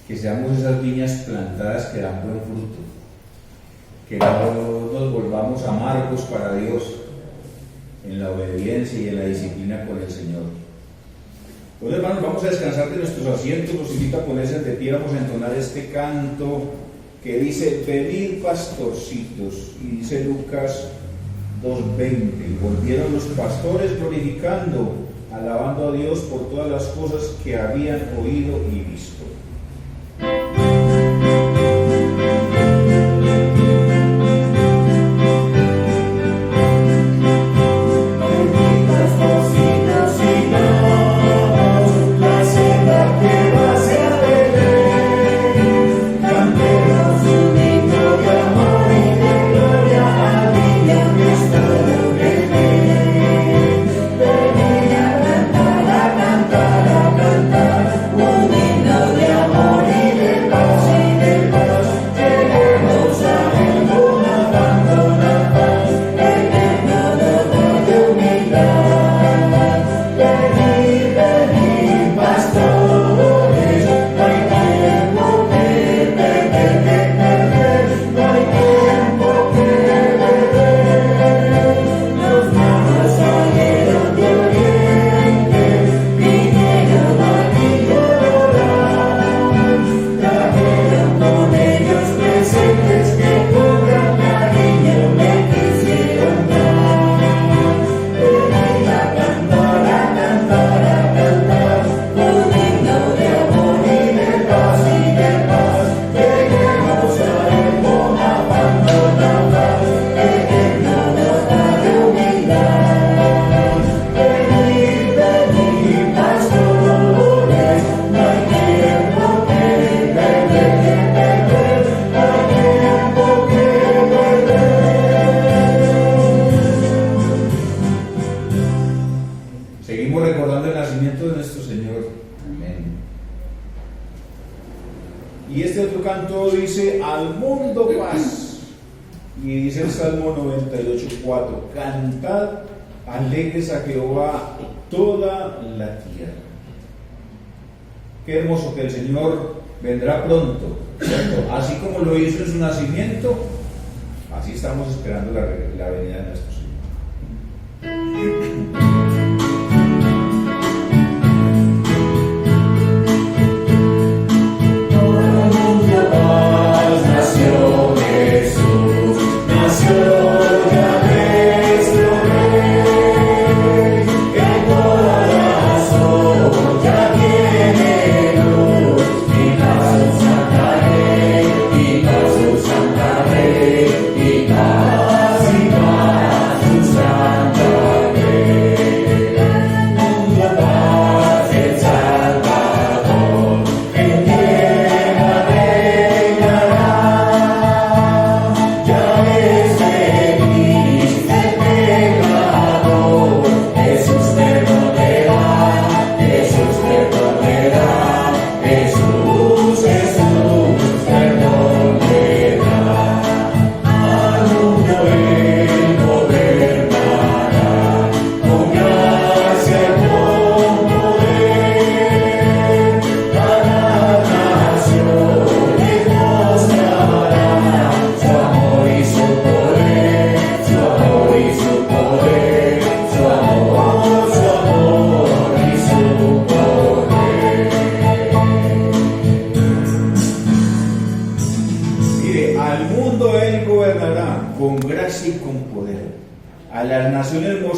Que seamos esas viñas plantadas que dan buen fruto. Que no nos volvamos amargos para Dios en la obediencia y en la disciplina con el Señor. Bueno, hermanos, vamos a descansar de nuestros asientos. Los invito a ponerse de pie. Vamos a entonar este canto que dice: venid pastorcitos. Y dice Lucas 2:20: y volvieron los pastores glorificando, alabando a Dios por todas las cosas que habían oído y visto. Y este otro canto dice: al mundo paz. Y dice el Salmo 98:4: cantad alegres a Jehová toda la tierra. Qué hermoso que el Señor vendrá pronto, ¿cierto? Así como lo hizo en su nacimiento, así estamos esperando la venida de nuestro Señor. Santa Rey, y paz,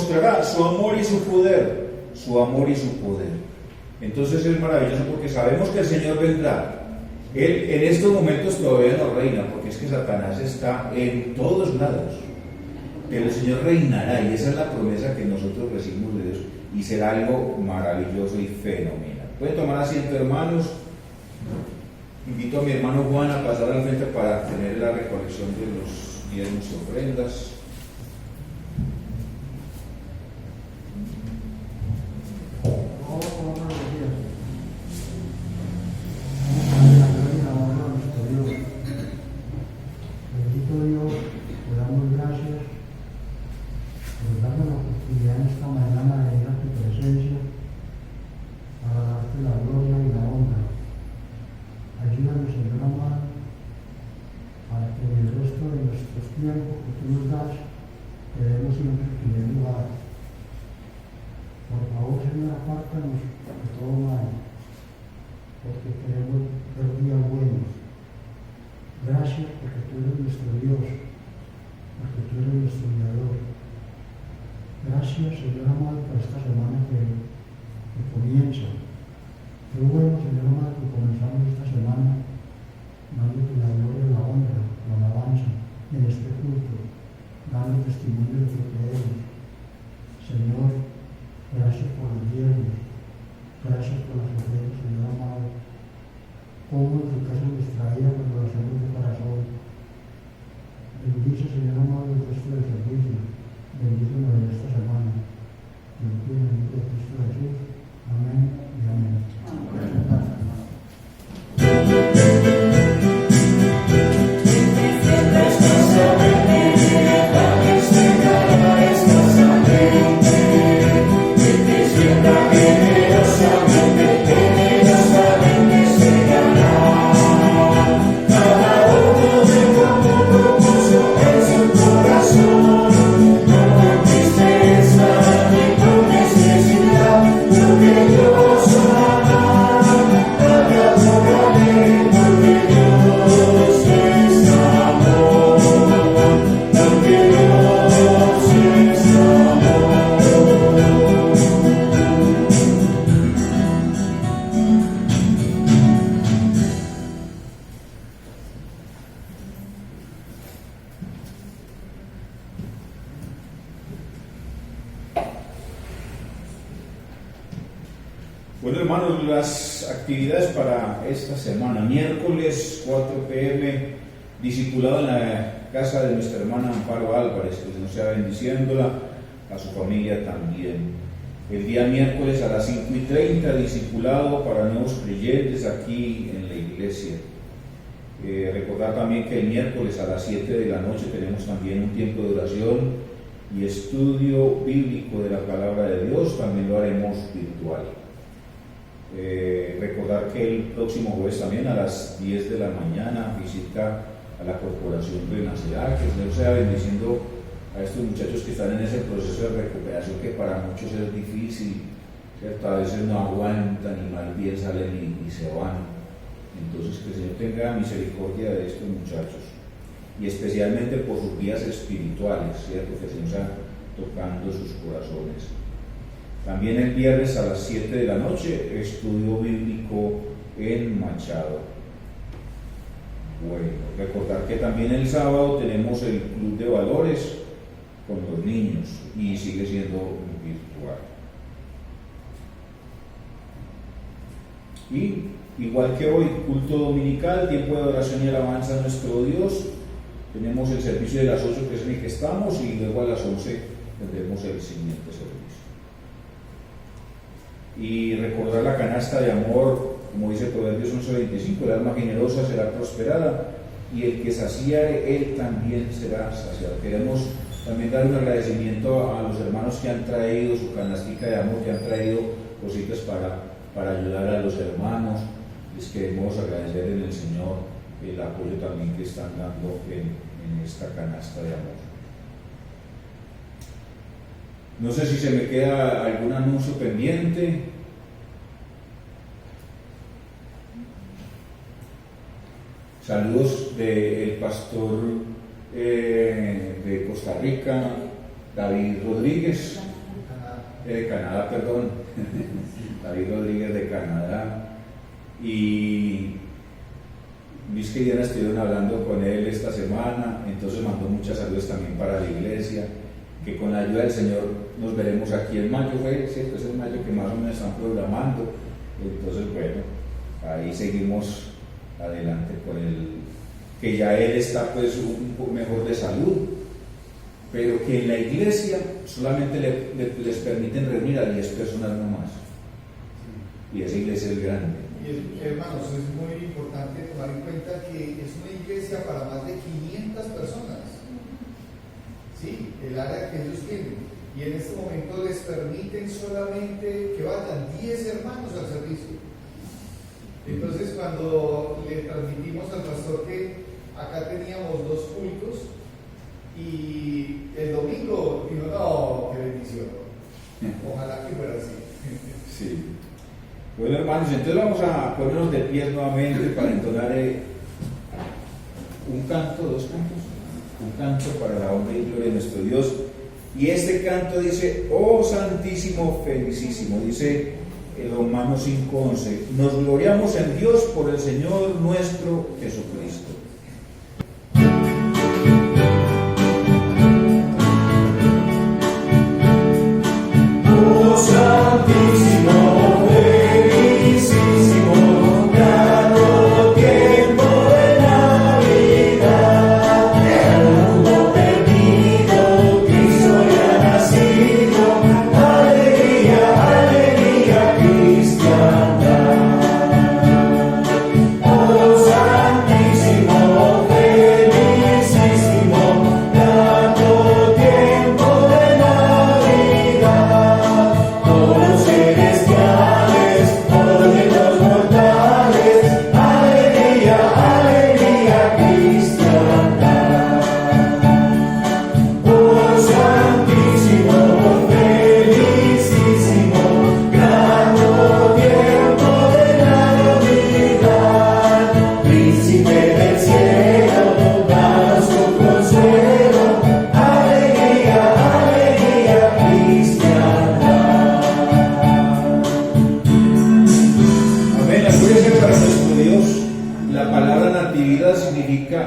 mostrará su amor y su poder, su amor y su poder. Entonces es maravilloso porque sabemos que el Señor vendrá. Él en estos momentos todavía no reina, porque es que Satanás está en todos lados, pero el Señor reinará, y esa es la promesa que nosotros recibimos de Dios, y será algo maravilloso y fenomenal. Pueden tomar asiento, hermanos. Invito a mi hermano Juan a pasar al frente para tener la recolección de los diezmos y ofrendas. Bueno, hermanos, las actividades para esta semana: miércoles 4 p.m. discipulado en la casa de nuestra hermana Amparo Álvarez, que el Señor sea bendiciéndola, a su familia también. El día miércoles a las 5:30 discipulado para nuevos creyentes aquí en la iglesia. Recordar también que el miércoles a las 7 de la noche tenemos también un tiempo de oración y estudio bíblico de la palabra de Dios, también lo haremos virtual. Recordar que el próximo jueves también a las 10 de la mañana visita a la Corporación Renacerá. Que el Señor sea bendiciendo a estos muchachos que están en ese proceso de recuperación que para muchos es difícil, ¿cierto? A veces no aguantan y mal bien salen y se van. Entonces que el Señor tenga misericordia de estos muchachos, y especialmente por sus vidas espirituales, ¿cierto? Que el Señor sea tocando sus corazones. También el viernes a las 7 de la noche, estudio bíblico en Machado. Bueno, recordar que también el sábado tenemos el Club de Valores con los niños y sigue siendo virtual. Y igual que hoy, culto dominical, tiempo de oración y alabanza a nuestro Dios. Tenemos el servicio de las 8, que es en el que estamos, y luego a las 11 tendremos el siguiente servicio. Y recordar la canasta de amor, como dice Proverbios 11:25, el alma generosa será prosperada, y el que sacía, él también será saciado. Queremos también dar un agradecimiento a los hermanos que han traído su canastica de amor, que han traído cositas para ayudar a los hermanos. Les queremos agradecer en el Señor el apoyo también que están dando en esta canasta de amor. No sé si se me queda algún anuncio pendiente. Saludos del pastor de Costa Rica, David Rodríguez, de Canadá, perdón, David Rodríguez de Canadá, y Luis que Diana estuvieron hablando con él esta semana, entonces mandó muchas saludos también para la iglesia, que con la ayuda del Señor nos veremos aquí en mayo, ¿cierto? Es el mayo que más o menos están programando, entonces bueno, ahí seguimos adelante con él, que ya él está pues un poco mejor de salud, pero que en la iglesia solamente les permiten reunir a 10 personas nomás, y esa iglesia es grande. Y hermanos, es muy importante tomar en cuenta que es una iglesia para más de 500 personas, sí, el área que ellos tienen, y en este momento les permiten solamente que vayan 10 hermanos al servicio. Entonces, cuando le transmitimos al pastor que acá teníamos 2 cultos, y el domingo dijo, no, qué bendición, ojalá que fuera así. Sí. Bueno, hermanos, entonces vamos a ponernos de pie nuevamente para entonar un canto, 2 cantos, un canto para la honra y gloria de nuestro Dios. Y este canto dice, oh Santísimo, Felicísimo, dice Romanos 5:11, nos gloriamos en Dios por el Señor nuestro Jesucristo. Oh Santísimo,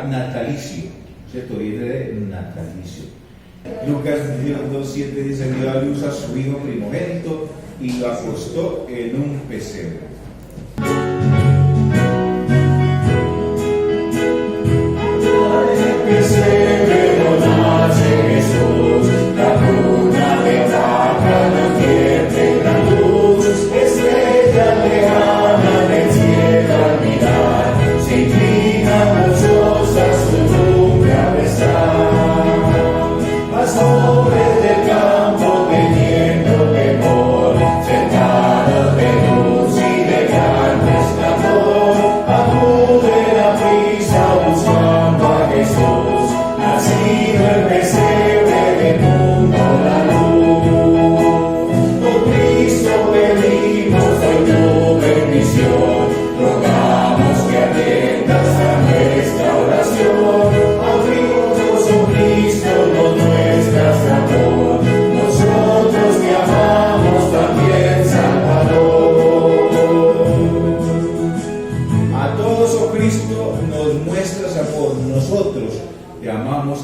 natalicio, ¿cierto? Viene de natalicio. Lucas 2:7 dice, dio a luz a su hijo primogénito y lo acostó en un pesebre.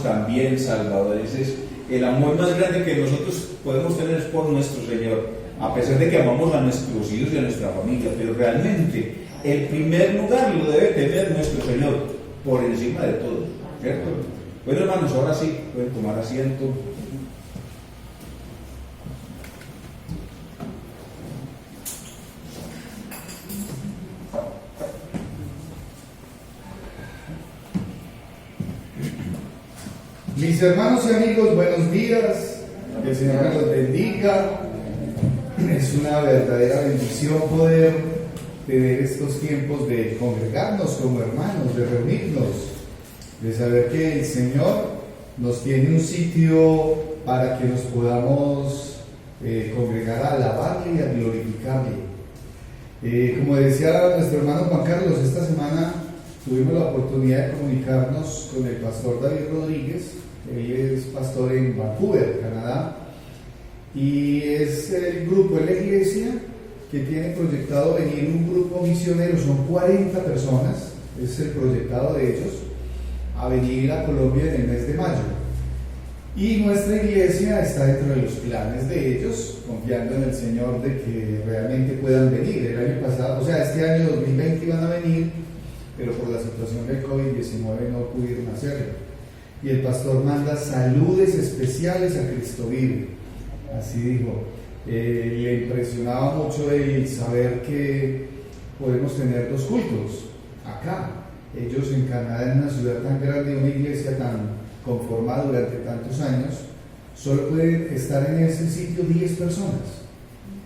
También Salvador, ese es el amor más grande que nosotros podemos tener por nuestro Señor, a pesar de que amamos a nuestros hijos y a nuestra familia, pero realmente el primer lugar lo debe tener nuestro Señor por encima de todo, ¿cierto? Bueno, hermanos, ahora sí pueden tomar asiento. Mis hermanos y amigos, buenos días, que el Señor nos bendiga. Es una verdadera bendición poder tener estos tiempos de congregarnos como hermanos, de reunirnos, de saber que el Señor nos tiene un sitio para que nos podamos congregar a alabarle y a glorificarle. Como decía nuestro hermano Juan Carlos, esta semana tuvimos la oportunidad de comunicarnos con el pastor David Rodríguez. Él es pastor en Vancouver, Canadá, Y es el grupo, es la iglesia que tiene proyectado venir un grupo misionero, son 40 personas, es el proyectado de ellos, a venir a Colombia en el mes de mayo. Y nuestra iglesia está dentro de los planes de ellos, confiando en el Señor de que realmente puedan venir. El año pasado, o sea, este año 2020 iban a venir, pero por la situación del COVID-19 no pudieron hacerlo. Y el pastor manda saludes especiales a Cristo Vive. Así dijo. Le impresionaba mucho el saber que podemos tener 2 cultos acá. Ellos en Canadá, en una ciudad tan grande, una iglesia tan conformada durante tantos años, solo pueden estar en ese sitio 10 personas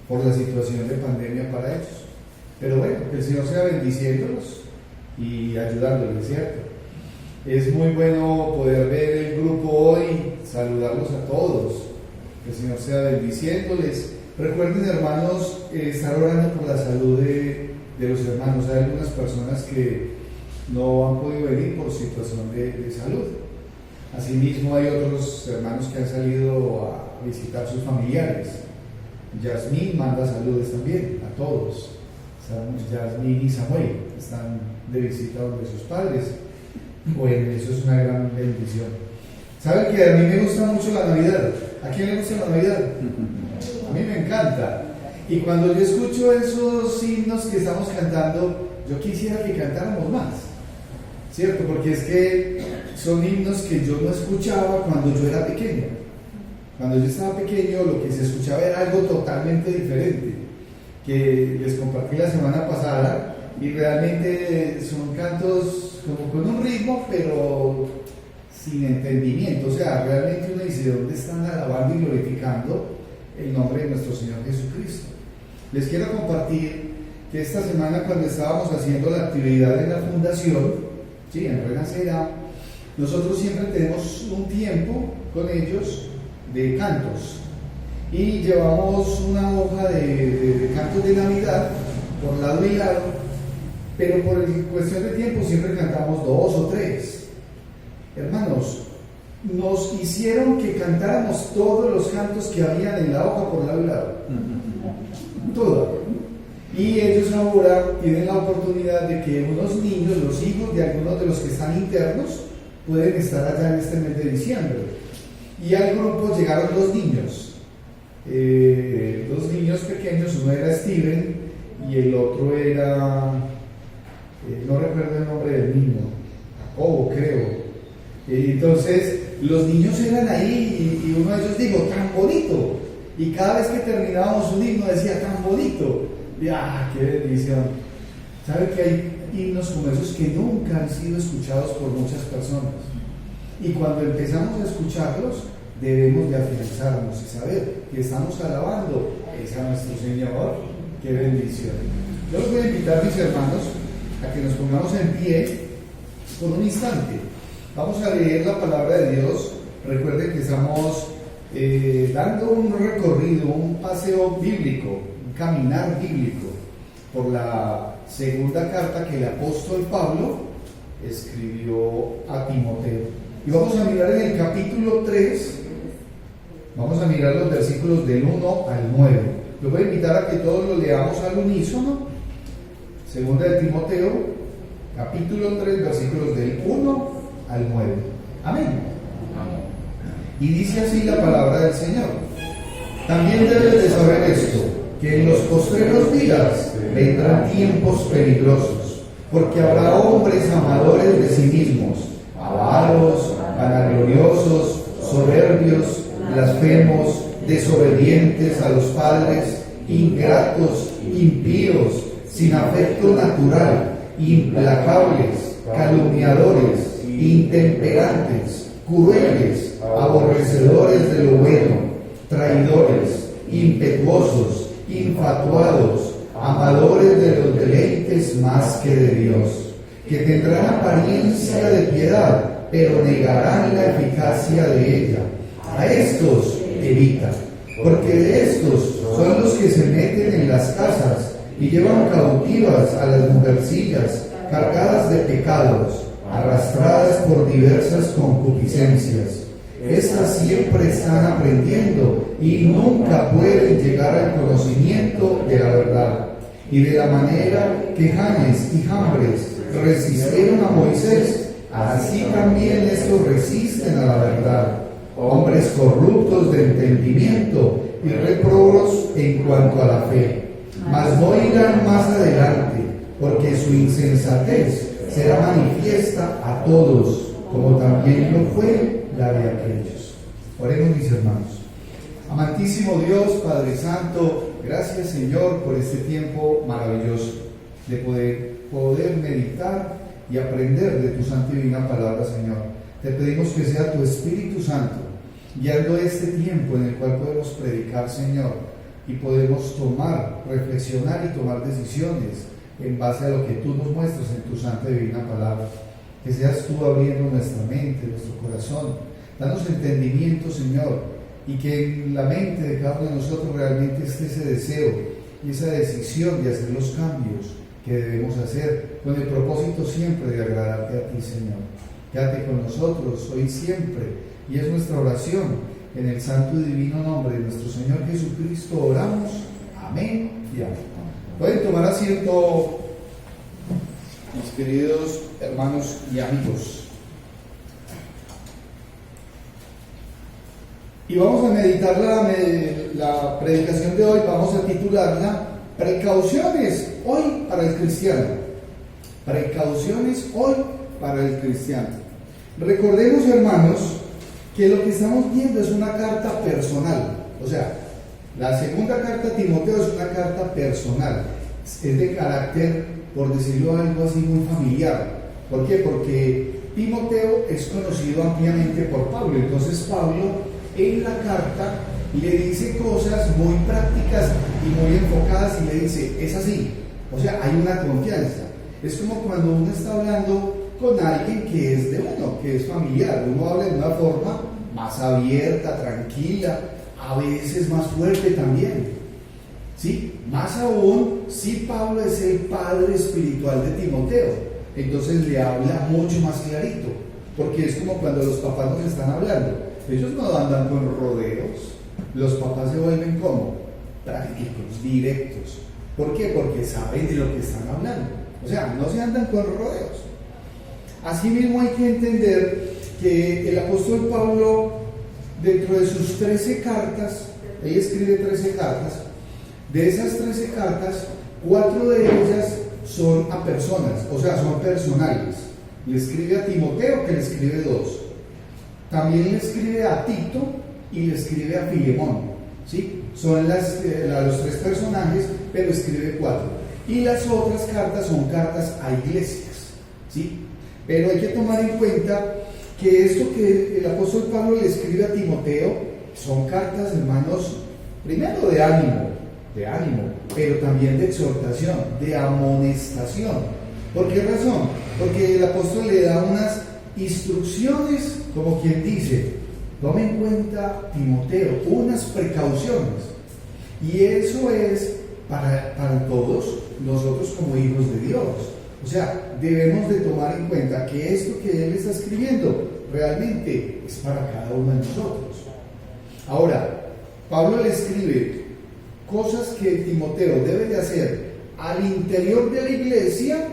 por la situación de pandemia para ellos. Pero bueno, que el Señor sea bendiciéndolos y ayudándoles, ¿cierto? Es muy bueno poder ver el grupo hoy, saludarlos a todos, que el Señor sea bendiciéndoles. Recuerden, hermanos, estar orando por la salud de los hermanos. Hay algunas personas que no han podido venir por situación de salud. Asimismo, hay otros hermanos que han salido a visitar sus familiares. Yasmín manda saludos también a todos. Yasmín y Samuel están de visita donde sus padres. Bueno, eso es una gran bendición. ¿Saben que a mí me gusta mucho la Navidad? ¿A quién le gusta la Navidad? A mí me encanta. Y cuando yo escucho esos himnos que estamos cantando, yo quisiera que cantáramos más, ¿cierto? Porque es que son himnos que yo no escuchaba cuando yo era pequeño. Cuando yo estaba pequeño, lo que se escuchaba era algo totalmente diferente, que les compartí la semana pasada, y realmente son cantos como con un ritmo, pero sin entendimiento. O sea, realmente uno dice, ¿dónde están alabando y glorificando el nombre de nuestro Señor Jesucristo? Les quiero compartir que esta semana, cuando estábamos haciendo la actividad en la fundación, ¿sí?, en Renacera, nosotros siempre tenemos un tiempo con ellos de cantos y llevamos una hoja de cantos de Navidad por lado y lado, pero por cuestión de tiempo siempre cantamos 2 o 3. Hermanos, nos hicieron que cantáramos todos los cantos que habían en la hoja por lado y lado, todo. Y ellos ahora tienen la oportunidad de que unos niños, los hijos de algunos de los que están internos, pueden estar allá en este mes de diciembre. Y al grupo llegaron 2 niños, 2 niños pequeños. Uno era Steven y el otro era, no recuerdo el nombre del niño, Jacobo, creo. Entonces los niños eran ahí y uno de ellos dijo, tan bonito, y cada vez que terminábamos un himno decía, tan bonito. ¡Ah, qué bendición! ¿Sabe que hay himnos como esos que nunca han sido escuchados por muchas personas? Y cuando empezamos a escucharlos, debemos de afianzarnos y saber que estamos alabando a nuestro Señor. ¡Qué bendición! Yo los voy a invitar, mis hermanos, a que nos pongamos en pie por un instante. Vamos a leer la palabra de Dios. Recuerden que estamos dando un recorrido, un paseo bíblico, un caminar bíblico por la segunda carta que el apóstol Pablo escribió a Timoteo. Y vamos a mirar en el capítulo 3, vamos a mirar los versículos del 1 al 9. Los voy a invitar a que todos lo leamos al unísono. Segunda de Timoteo, capítulo 3, versículos del 1 al 9. Amén. Y dice así la palabra del Señor: también debes de saber esto, que en los postreros días vendrán tiempos peligrosos, porque habrá hombres amadores de sí mismos, avaros, vanagloriosos, soberbios, blasfemos, desobedientes a los padres, ingratos, impíos, sin afecto natural, implacables, calumniadores, intemperantes, crueles, aborrecedores de lo bueno, traidores, impetuosos, infatuados, amadores de los deleites más que de Dios, que tendrán apariencia de piedad, pero negarán la eficacia de ella. A estos evita, porque de estos son los que se meten en las casas y llevan cautivas a las mujercillas cargadas de pecados, arrastradas por diversas concupiscencias, Estas siempre están aprendiendo y nunca pueden llegar al conocimiento de la verdad. Y de la manera que Janes y Jambres resistieron a Moisés, así también estos resisten a la verdad. Hombres corruptos de entendimiento y reprobos en cuanto a la fe. Mas no irán más adelante, porque su insensatez será manifiesta a todos, como también lo fue la de aquellos. Oremos, mis hermanos. Amantísimo Dios, Padre Santo, gracias, Señor, por este tiempo maravilloso de poder meditar y aprender de tu santa y divina palabra, Señor. Te pedimos que sea tu Espíritu Santo guiando este tiempo en el cual podemos predicar, Señor, y podemos tomar, reflexionar y tomar decisiones en base a lo que tú nos muestras en tu santa y divina palabra. Que seas tú abriendo nuestra mente, nuestro corazón. Danos entendimiento, Señor, y que en la mente de cada uno de nosotros realmente esté ese deseo y esa decisión de hacer los cambios que debemos hacer, con el propósito siempre de agradarte a ti, Señor. Quédate con nosotros hoy y siempre, y es nuestra oración. En el santo y divino nombre de nuestro Señor Jesucristo oramos. Amén y amén. Pueden tomar asiento, mis queridos hermanos y amigos. Y vamos a meditar la predicación de hoy. Vamos a titularla Precauciones hoy para el cristiano. Precauciones hoy para el cristiano. Recordemos, hermanos, que lo que estamos viendo es una carta personal. O sea, la segunda carta a Timoteo es una carta personal. Es de carácter, por decirlo algo así, muy familiar. ¿Por qué? Porque Timoteo es conocido ampliamente por Pablo. Entonces Pablo en la carta le dice cosas muy prácticas y muy enfocadas y le dice, es así. O sea, hay una confianza. Es como cuando uno está hablando con alguien que es de uno, que es familiar. Uno habla de una forma más abierta, tranquila, a veces más fuerte también. ¿Sí? Más aún, si Pablo es el padre espiritual de Timoteo, entonces le habla mucho más clarito, porque es como cuando los papás nos están hablando. Ellos no andan con rodeos. Los papás se vuelven como prácticos, directos. ¿Por qué? Porque saben de lo que están hablando. O sea, no se andan con rodeos. Asimismo hay que entender que el apóstol Pablo, dentro de sus 13 cartas, él escribe 13 cartas. De esas 13 cartas, 4 de ellas son a personas, o sea, son personales. Le escribe a Timoteo, que le escribe 2. También le escribe a Tito y le escribe a Filemón, ¿sí? Son los 3 personajes, pero escribe 4. Y las otras cartas son cartas a iglesias, ¿sí? Pero hay que tomar en cuenta que esto que el apóstol Pablo le escribe a Timoteo son cartas, hermanos, primero de ánimo, pero también de exhortación, de amonestación. ¿Por qué razón? Porque el apóstol le da unas instrucciones, como quien dice, tome en cuenta, Timoteo, unas precauciones. Y eso es para todos nosotros como hijos de Dios. O sea, debemos de tomar en cuenta que esto que él está escribiendo realmente es para cada uno de nosotros. Ahora, Pablo le escribe cosas que Timoteo debe de hacer al interior de la iglesia,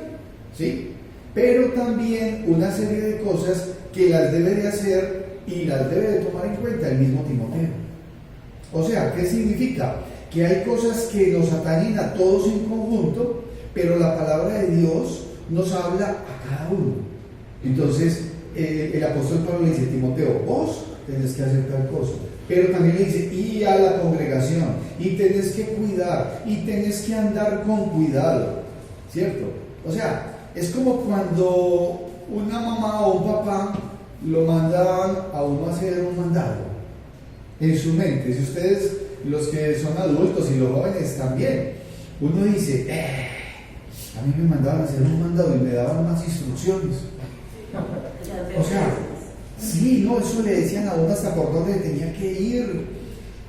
¿sí? Pero también una serie de cosas que las debe de hacer y las debe de tomar en cuenta el mismo Timoteo. O sea, ¿qué significa? Que hay cosas que nos atañen a todos en conjunto, pero la palabra de Dios nos habla a cada uno. Entonces, el apóstol Pablo le dice, Timoteo, vos tenés que hacer tal cosa. Pero también le dice, y a la congregación, y tenés que cuidar, y tenés que andar con cuidado, ¿cierto? O sea, es como cuando una mamá o un papá lo mandaban a uno a hacer un mandado en su mente. Si ustedes, los que son adultos y los jóvenes también, uno dice, a mí me mandaban a hacer un mandado y me daban más instrucciones. O sea, sí, no, eso le decían a uno hasta por dónde tenía que ir,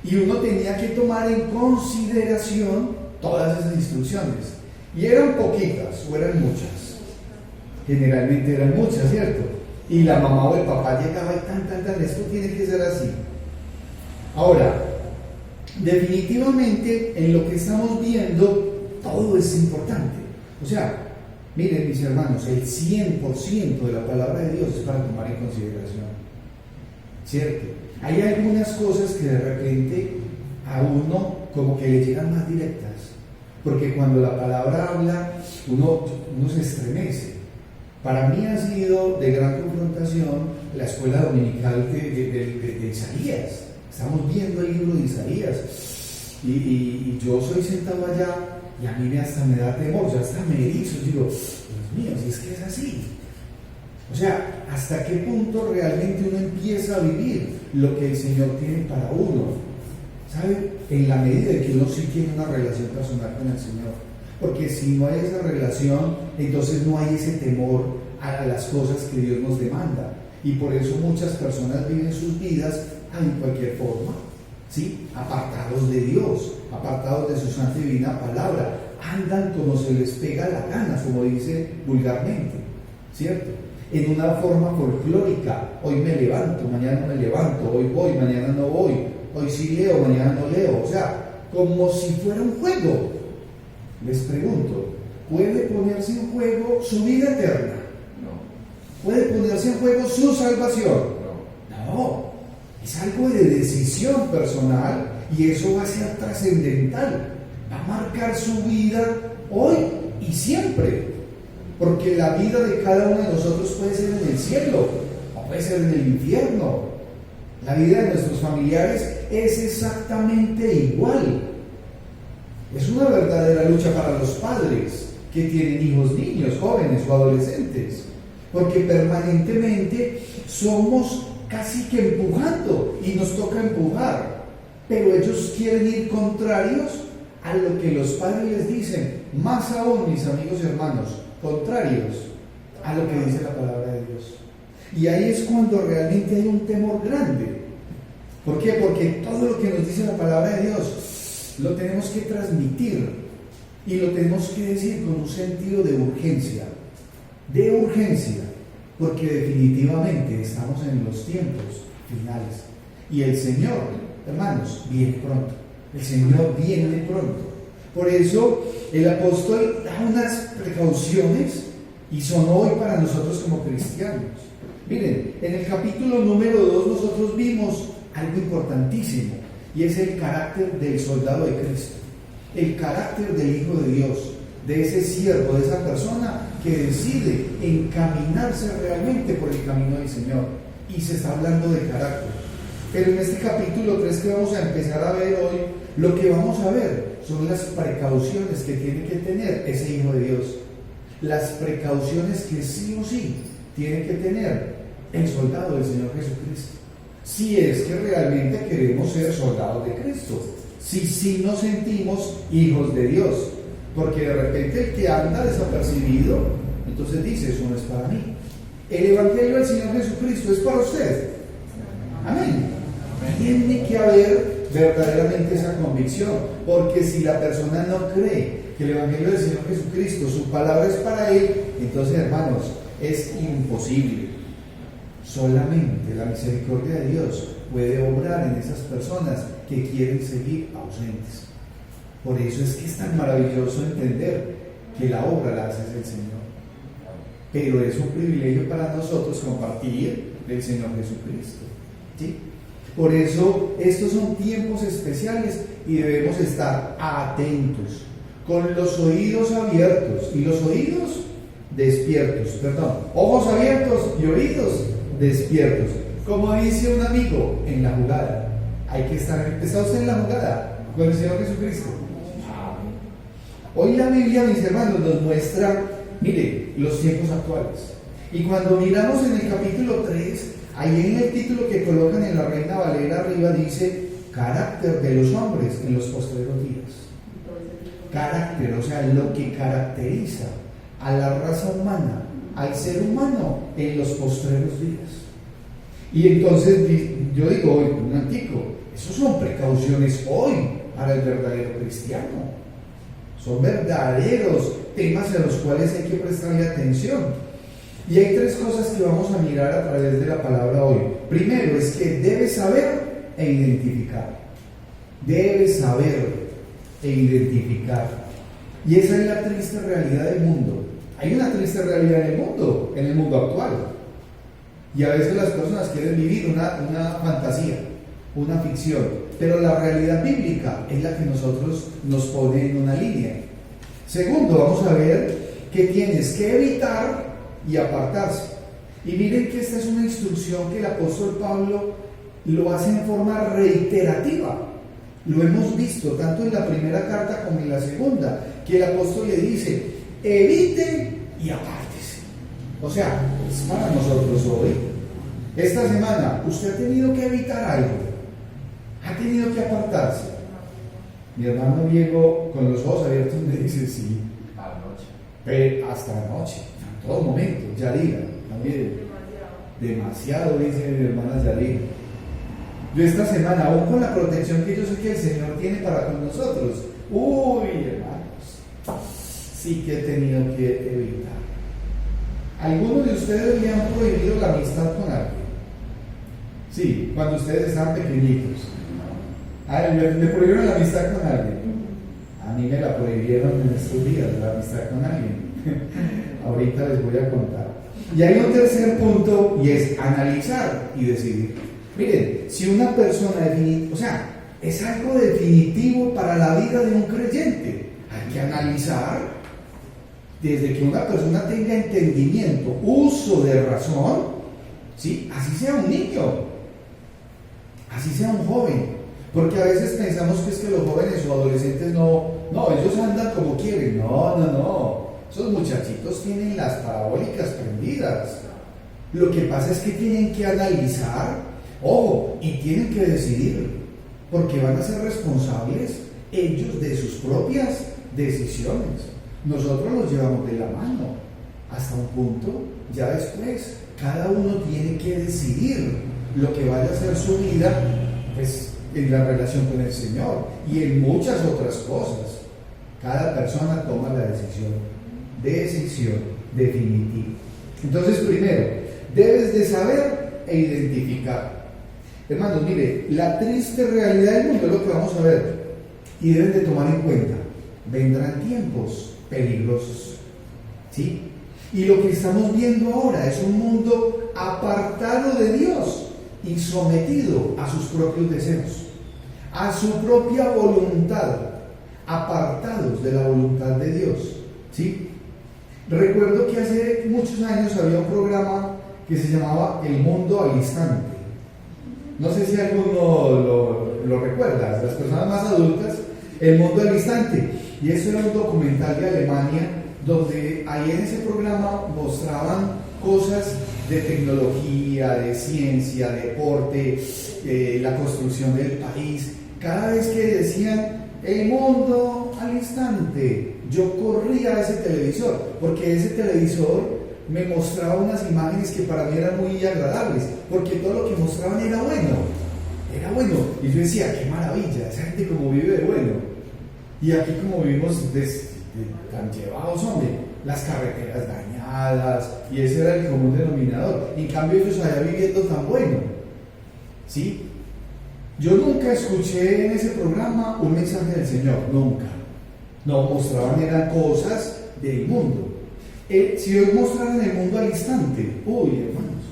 y uno tenía que tomar en consideración todas esas instrucciones. Y eran poquitas o eran muchas. Generalmente eran muchas, ¿cierto? y la mamá o el papá llegaba y esto tiene que ser así. Ahora, definitivamente en lo que estamos viendo, todo es importante. O sea, miren mis hermanos, el 100% de la palabra de Dios es para tomar en consideración, ¿cierto? Hay algunas cosas que de repente a uno como que le llegan más directas, porque cuando la palabra habla, uno se estremece. Para mí ha sido de gran confrontación la escuela dominical de Isaías. Estamos viendo el libro de Isaías y yo soy sentado allá y a mí hasta me da temor, ya hasta me erizo, digo, Dios mío, si es que es así. O sea, ¿hasta qué punto realmente uno empieza a vivir lo que el Señor tiene para uno? ¿Sabe? En la medida en que uno sí tiene una relación personal con el Señor. Porque si no hay esa relación, entonces no hay ese temor a las cosas que Dios nos demanda. Y por eso muchas personas viven sus vidas en cualquier forma, ¿sí? Apartados de Dios, apartados de su santa y divina palabra. Andan como se les pega la gana, como dice vulgarmente, ¿cierto? En una forma folclórica. Hoy me levanto, mañana no me levanto, hoy voy, mañana no voy, hoy sí leo, mañana no leo. O sea, como si fuera un juego. Les pregunto, ¿puede ponerse en juego su vida eterna? No. ¿Puede ponerse en juego su salvación? No. No. Es algo de decisión personal y eso va a ser trascendental. Va a marcar su vida hoy y siempre. Porque la vida de cada uno de nosotros puede ser en el cielo o puede ser en el infierno. La vida de nuestros familiares es exactamente igual. Es una verdadera lucha para los padres que tienen hijos niños, jóvenes o adolescentes, porque permanentemente somos casi que empujando y nos toca empujar, pero ellos quieren ir contrarios a lo que los padres les dicen, más aún, mis amigos y hermanos, contrarios a lo que dice la palabra de Dios. Y ahí es cuando realmente hay un temor grande. ¿Por qué? Porque todo lo que nos dice la palabra de Dios lo tenemos que transmitir y lo tenemos que decir con un sentido de urgencia, porque definitivamente estamos en los tiempos finales y el Señor, hermanos, viene pronto. El Señor viene pronto. Por eso el apóstol da unas precauciones y son hoy para nosotros como cristianos. Miren, en el capítulo número 2 nosotros vimos algo importantísimo y es el carácter del soldado de Cristo, el carácter del Hijo de Dios, de ese siervo, de esa persona que decide encaminarse realmente por el camino del Señor. Y se está hablando de carácter. Pero en este capítulo 3 que vamos a empezar a ver hoy, lo que vamos a ver son las precauciones que tiene que tener ese Hijo de Dios. Las precauciones que sí o sí tiene que tener el soldado del Señor Jesucristo. Si es que realmente queremos ser soldados de Cristo, si nos sentimos hijos de Dios, porque de repente el que anda desapercibido, entonces dice, eso no es para mí. El Evangelio del Señor Jesucristo es para usted. Amén. Tiene que haber verdaderamente esa convicción, porque si la persona no cree que el Evangelio del Señor Jesucristo, su palabra es para él, entonces, hermanos, es imposible. Solamente la misericordia de Dios puede obrar en esas personas que quieren seguir ausentes. Por eso es que es tan maravilloso entender que la obra la hace el Señor. Pero es un privilegio para nosotros compartir del Señor Jesucristo, ¿sí? Por eso estos son tiempos especiales y debemos estar atentos, con los oídos abiertos y los oídos despiertos, ojos abiertos y oídos despiertos. Como dice un amigo, en la jugada. Hay que estar. ¿Está usted en la jugada con el Señor Jesucristo? Hoy la Biblia, mis hermanos, nos muestra, mire, los tiempos actuales. Y cuando miramos en el capítulo 3, ahí en el título que colocan en la Reina Valera arriba dice carácter de los hombres en los postreros días. Carácter, o sea, lo que caracteriza a la raza humana, al ser humano en los postreros días. Y entonces yo digo, hoy, un antico, esos son precauciones hoy para el verdadero cristiano. Son verdaderos temas a los cuales hay que prestarle atención. Y hay tres cosas que vamos a mirar a través de la palabra hoy. Primero es que debes saber e identificar. Debes saber e identificar. Y esa es la triste realidad del mundo. Hay una triste realidad en el mundo actual. Y a veces las personas quieren vivir una fantasía, una ficción. Pero la realidad bíblica es la que nosotros nos pone en una línea. Segundo, vamos a ver que tienes que evitar y apartarse. Y miren que esta es una instrucción que el apóstol Pablo lo hace en forma reiterativa. Lo hemos visto tanto en la primera carta como en la segunda, que el apóstol le dice, evite y apártese. O sea, es para nosotros hoy. Esta semana, usted ha tenido que evitar algo, ha tenido que apartarse. Mi hermano Diego, con los ojos abiertos, me dice, sí, pero hasta anoche, en todo momento. Yarira, también, demasiado, dice mi hermana Yarira. Yo esta semana, aún con la protección que yo sé que el Señor tiene para con nosotros, hermanos, sí que he tenido que evitar. ¿Algunos de ustedes le han prohibido la amistad con alguien? Sí, cuando ustedes estaban pequeñitos. ¿Le prohibieron la amistad con alguien? A mí me la prohibieron en estos días, la amistad con alguien. Ahorita les voy a contar. Y hay un tercer punto, y es analizar y decidir. Miren, si una persona es algo definitivo para la vida de un creyente, hay que analizar desde que una persona tenga entendimiento, uso de razón, ¿sí? Así sea un niño, así sea un joven. Porque a veces pensamos que es que los jóvenes o adolescentes no, ellos andan como quieren. No. Esos muchachitos tienen las parabólicas prendidas. Lo que pasa es que tienen que analizar, y tienen que decidir, porque van a ser responsables ellos de sus propias decisiones. Nosotros los llevamos de la mano hasta un punto, ya después cada uno tiene que decidir lo que vaya a ser su vida, pues en la relación con el Señor y en muchas otras cosas. Cada persona toma la decisión definitiva. Entonces, primero, debes de saber e identificar. Hermanos, mire, la triste realidad del mundo es lo que vamos a ver y deben de tomar en cuenta. Vendrán tiempos peligrosos, ¿sí? Y lo que estamos viendo ahora es un mundo apartado de Dios y sometido a sus propios deseos, a su propia voluntad, apartados de la voluntad de Dios, ¿sí? Recuerdo que hace muchos años había un programa que se llamaba El Mundo al Instante. No sé si alguno lo recuerda, las personas más adultas, El Mundo al Instante. Y eso era un documental de Alemania, donde ahí en ese programa mostraban cosas de tecnología, de ciencia, deporte, la construcción del país. Cada vez que decían El Mundo al Instante, yo corría a ese televisor, porque ese televisor me mostraba unas imágenes que para mí eran muy agradables, porque todo lo que mostraban era bueno, y yo decía, qué maravilla, esa gente como vive de bueno, y aquí como vivimos tan llevados, hombre, las carreteras dañadas, y ese era el común denominador. En cambio ellos allá viviendo tan bueno, ¿sí? Yo nunca escuché en ese programa un mensaje del Señor, nunca. No, mostraban eran cosas del mundo. Si hoy mostraran el mundo al instante, hermanos,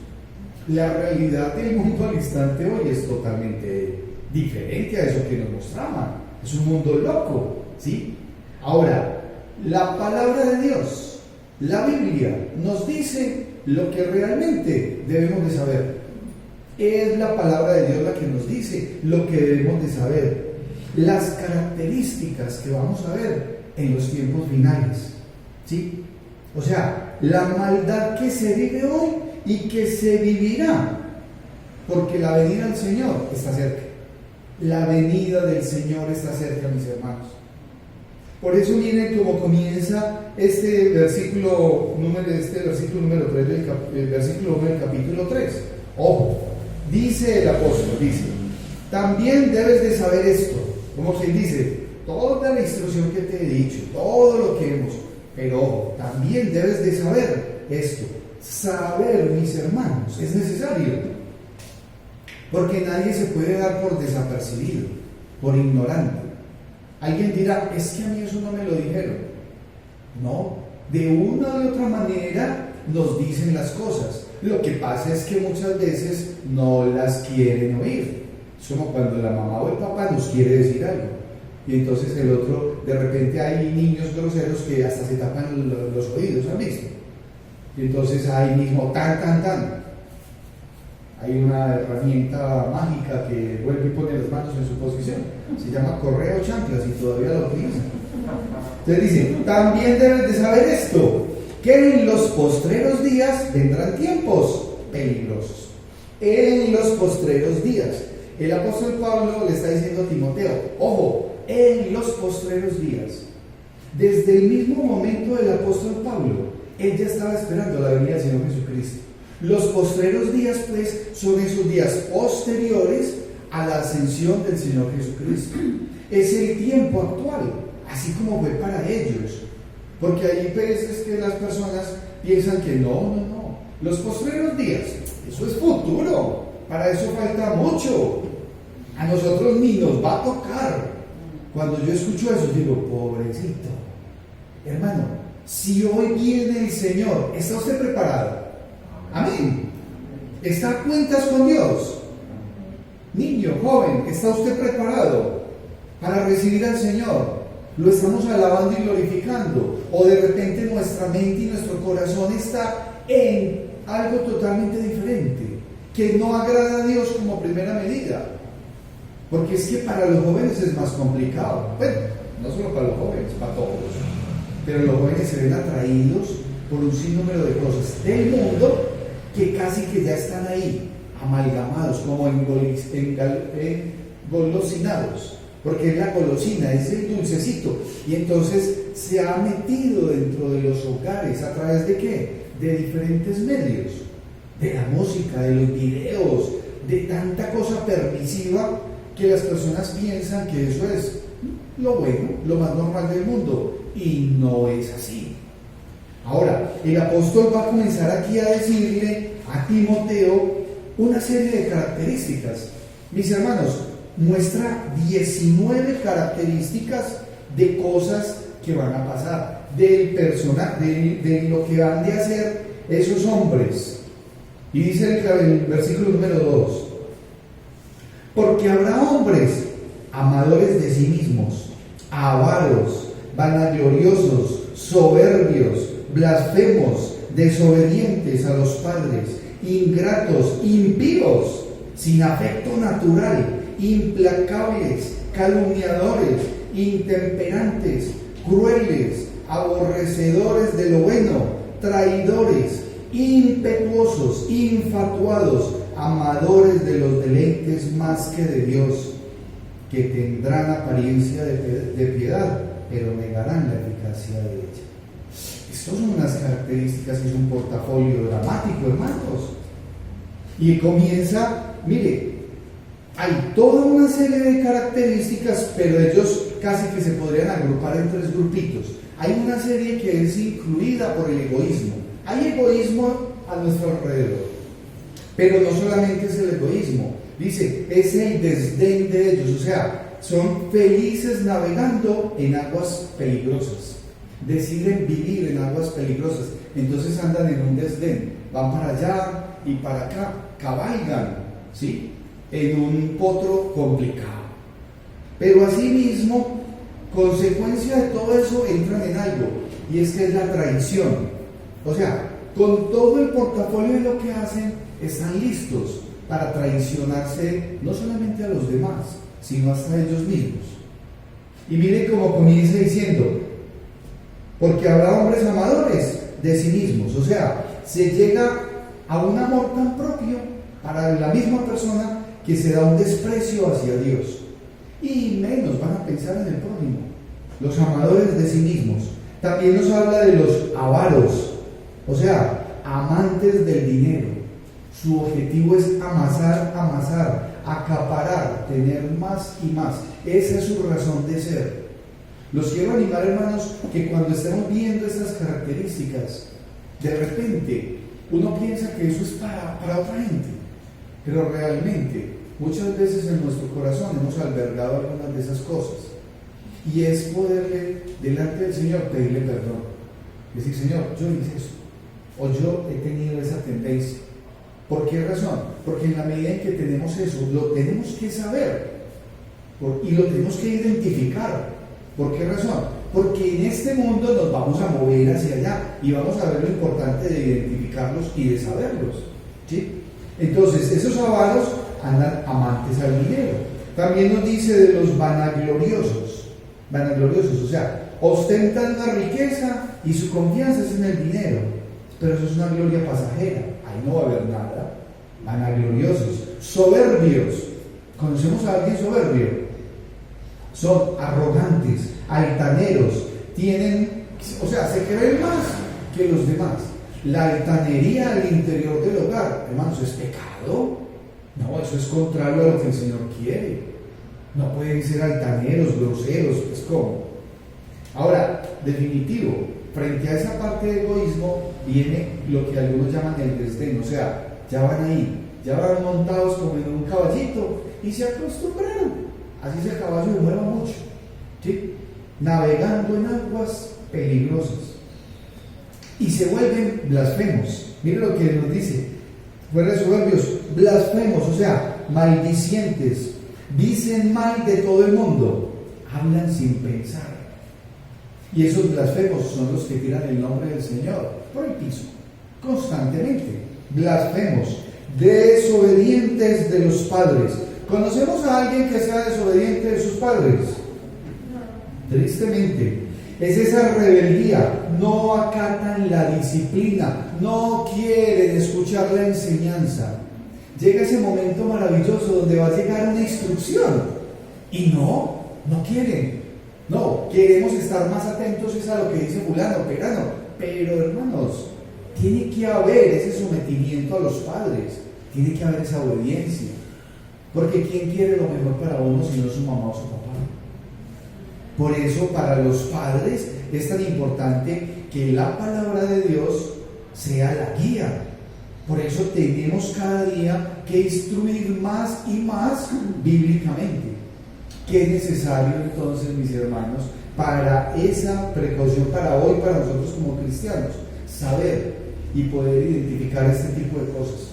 la realidad del mundo al instante hoy es totalmente diferente a eso que nos mostraban. Es un mundo loco, ¿sí? Ahora, la palabra de Dios, la Biblia, nos dice lo que realmente debemos de saber. Es la palabra de Dios la que nos dice lo que debemos de saber, las características que vamos a ver en los tiempos finales, ¿sí? O sea, la maldad que se vive hoy y que se vivirá, porque la venida del Señor está cerca. La venida del Señor está cerca, mis hermanos. Por eso miren cómo comienza este versículo número 3 del versículo 1 del capítulo 3. Ojo, dice el apóstol, también debes de saber esto, como quien dice, toda la instrucción que te he dicho, todo lo que hemos, pero ojo, también debes de saber esto, saber, mis hermanos, es necesario. Porque nadie se puede dar por desapercibido, por ignorante. Alguien dirá, es que a mí eso no me lo dijeron. No, de una u otra manera nos dicen las cosas. Lo que pasa es que muchas veces no las quieren oír. Es como cuando la mamá o el papá nos quiere decir algo. Y entonces el otro, de repente hay niños groseros que hasta se tapan los oídos, ¿han visto? Y entonces ahí mismo, tan. Hay una herramienta mágica que vuelve y pone las manos en su posición. Se llama correa o chanclas y todavía lo utilizan. Entonces dice, también debes de saber esto, que en los postreros días vendrán tiempos peligrosos. En los postreros días. El apóstol Pablo le está diciendo a Timoteo, ojo, en los postreros días. Desde el mismo momento del apóstol Pablo, él ya estaba esperando la venida del Señor Jesucristo. Los postreros días, pues, son esos días posteriores a la ascensión del Señor Jesucristo. Es el tiempo actual, así como fue para ellos. Porque hay veces que las personas piensan que no. Los postreros días, eso es futuro. Para eso falta mucho. A nosotros ni nos va a tocar. Cuando yo escucho eso, digo, pobrecito. Hermano, si hoy viene el Señor, ¿está usted preparado? Amén. ¿Está a cuentas con Dios? Niño, joven, ¿está usted preparado para recibir al Señor? ¿Lo estamos alabando y glorificando? ¿O de repente nuestra mente y nuestro corazón está en algo totalmente diferente, que no agrada a Dios como primera medida? Porque es que para los jóvenes es más complicado. Bueno, no solo para los jóvenes, para todos. Pero los jóvenes se ven atraídos por un sinnúmero de cosas del mundo que casi que ya están ahí, amalgamados, como engolosinados, porque es la golosina, es el dulcecito, y entonces se ha metido dentro de los hogares, ¿a través de qué? De diferentes medios, de la música, de los videos, de tanta cosa permisiva que las personas piensan que eso es lo bueno, lo más normal del mundo, y no es así. Ahora, el apóstol va a comenzar aquí a decirle a Timoteo una serie de características. Mis hermanos, muestra 19 características de cosas que van a pasar, del personaje, de lo que van de hacer esos hombres. Y dice el versículo número 2, porque habrá hombres amadores de sí mismos, avaros, vanagloriosos, soberbios, blasfemos, desobedientes a los padres, ingratos, impíos, sin afecto natural, implacables, calumniadores, intemperantes, crueles, aborrecedores de lo bueno, traidores, impetuosos, infatuados, amadores de los deleites más que de Dios, que tendrán apariencia de piedad, pero negarán la eficacia de ella. Estas son unas características, es un portafolio dramático, hermanos. Y comienza, mire, hay toda una serie de características, pero ellos casi que se podrían agrupar en 3 grupitos. Hay una serie que es incluida por el egoísmo. Hay egoísmo a nuestro alrededor, pero no solamente es el egoísmo, dice, es el desdén de ellos, o sea, son felices navegando en aguas peligrosas, deciden vivir en aguas peligrosas, entonces andan en un desdén, van para allá y para acá, cabalgan, ¿sí?, en un potro complicado. Pero asimismo, consecuencia de todo eso, entran en algo, y es que es la traición. O sea, con todo el portafolio de lo que hacen, están listos para traicionarse no solamente a los demás, sino hasta ellos mismos. Y mire cómo comienza diciendo, porque habrá hombres amadores de sí mismos, o sea, se llega a un amor tan propio para la misma persona que se da un desprecio hacia Dios, y menos van a pensar en el prójimo. Los amadores de sí mismos. También nos habla de los avaros, o sea, amantes del dinero. Su objetivo es amasar, acaparar, tener más y más. Esa es su razón de ser. Los quiero animar, hermanos, que cuando estemos viendo estas características, de repente uno piensa que eso es para otra gente, pero realmente muchas veces en nuestro corazón hemos albergado algunas de esas cosas, y es poderle delante del Señor pedirle perdón, decir: Señor, yo hice eso, o yo he tenido esa tendencia. ¿Por qué razón? Porque en la medida en que tenemos eso, lo tenemos que saber y lo tenemos que identificar. ¿Por qué razón? Porque en este mundo nos vamos a mover hacia allá y vamos a ver lo importante de identificarlos y de saberlos, ¿sí? Entonces, esos avaros andan amantes al dinero. También nos dice de los vanagloriosos, o sea, ostentan la riqueza y su confianza es en el dinero, pero eso es una gloria pasajera, ahí no va a haber nada. Vanagloriosos, soberbios. ¿Conocemos a alguien soberbio? Son arrogantes, altaneros, se creen más que los demás. La altanería al interior del hogar, hermanos, ¿es pecado? No, eso es contrario a lo que el Señor quiere. No pueden ser altaneros, groseros, pues ¿cómo? Ahora, definitivo, frente a esa parte de egoísmo viene lo que algunos llaman el desdén, o sea, ya van ahí, ya van montados como en un caballito y se acostumbraron. Así se el caballo se mueva mucho, ¿sí? Navegando en aguas peligrosas y se vuelven blasfemos. Miren lo que nos dice: fuera de soberbios, blasfemos, o sea, maldicientes, dicen mal de todo el mundo, hablan sin pensar. Y esos blasfemos son los que tiran el nombre del Señor por el piso constantemente. Blasfemos, desobedientes de los padres. ¿Conocemos a alguien que sea desobediente de sus padres? Tristemente, es esa rebeldía, no acatan la disciplina, no quieren escuchar la enseñanza. Llega ese momento maravilloso donde va a llegar una instrucción y no quieren. No, queremos estar más atentos es a lo que dice fulano, perano, pero hermanos, tiene que haber ese sometimiento a los padres, tiene que haber esa obediencia. Porque ¿quién quiere lo mejor para uno si no su mamá o su papá? Por eso para los padres es tan importante que la palabra de Dios sea la guía. Por eso tenemos cada día que instruir más y más bíblicamente. ¿Qué es necesario entonces, mis hermanos, para esa precaución, para hoy, para nosotros como cristianos? Saber y poder identificar este tipo de cosas.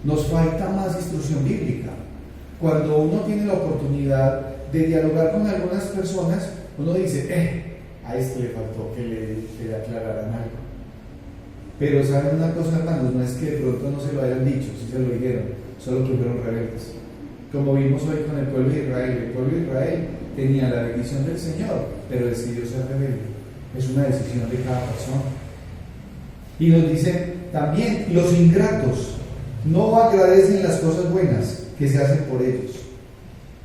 Nos falta más instrucción bíblica. Cuando uno tiene la oportunidad de dialogar con algunas personas, uno dice, a este le faltó que le aclararan algo. Pero saben una cosa, hermanos, no es que de pronto no se lo hayan dicho, sí se lo dijeron, solo que fueron rebeldes. Como vimos hoy con el pueblo de Israel, el pueblo de Israel tenía la bendición del Señor, pero decidió ser rebelde. Es una decisión de cada persona. Y nos dice también, los ingratos no agradecen las cosas buenas que se hacen por ellos.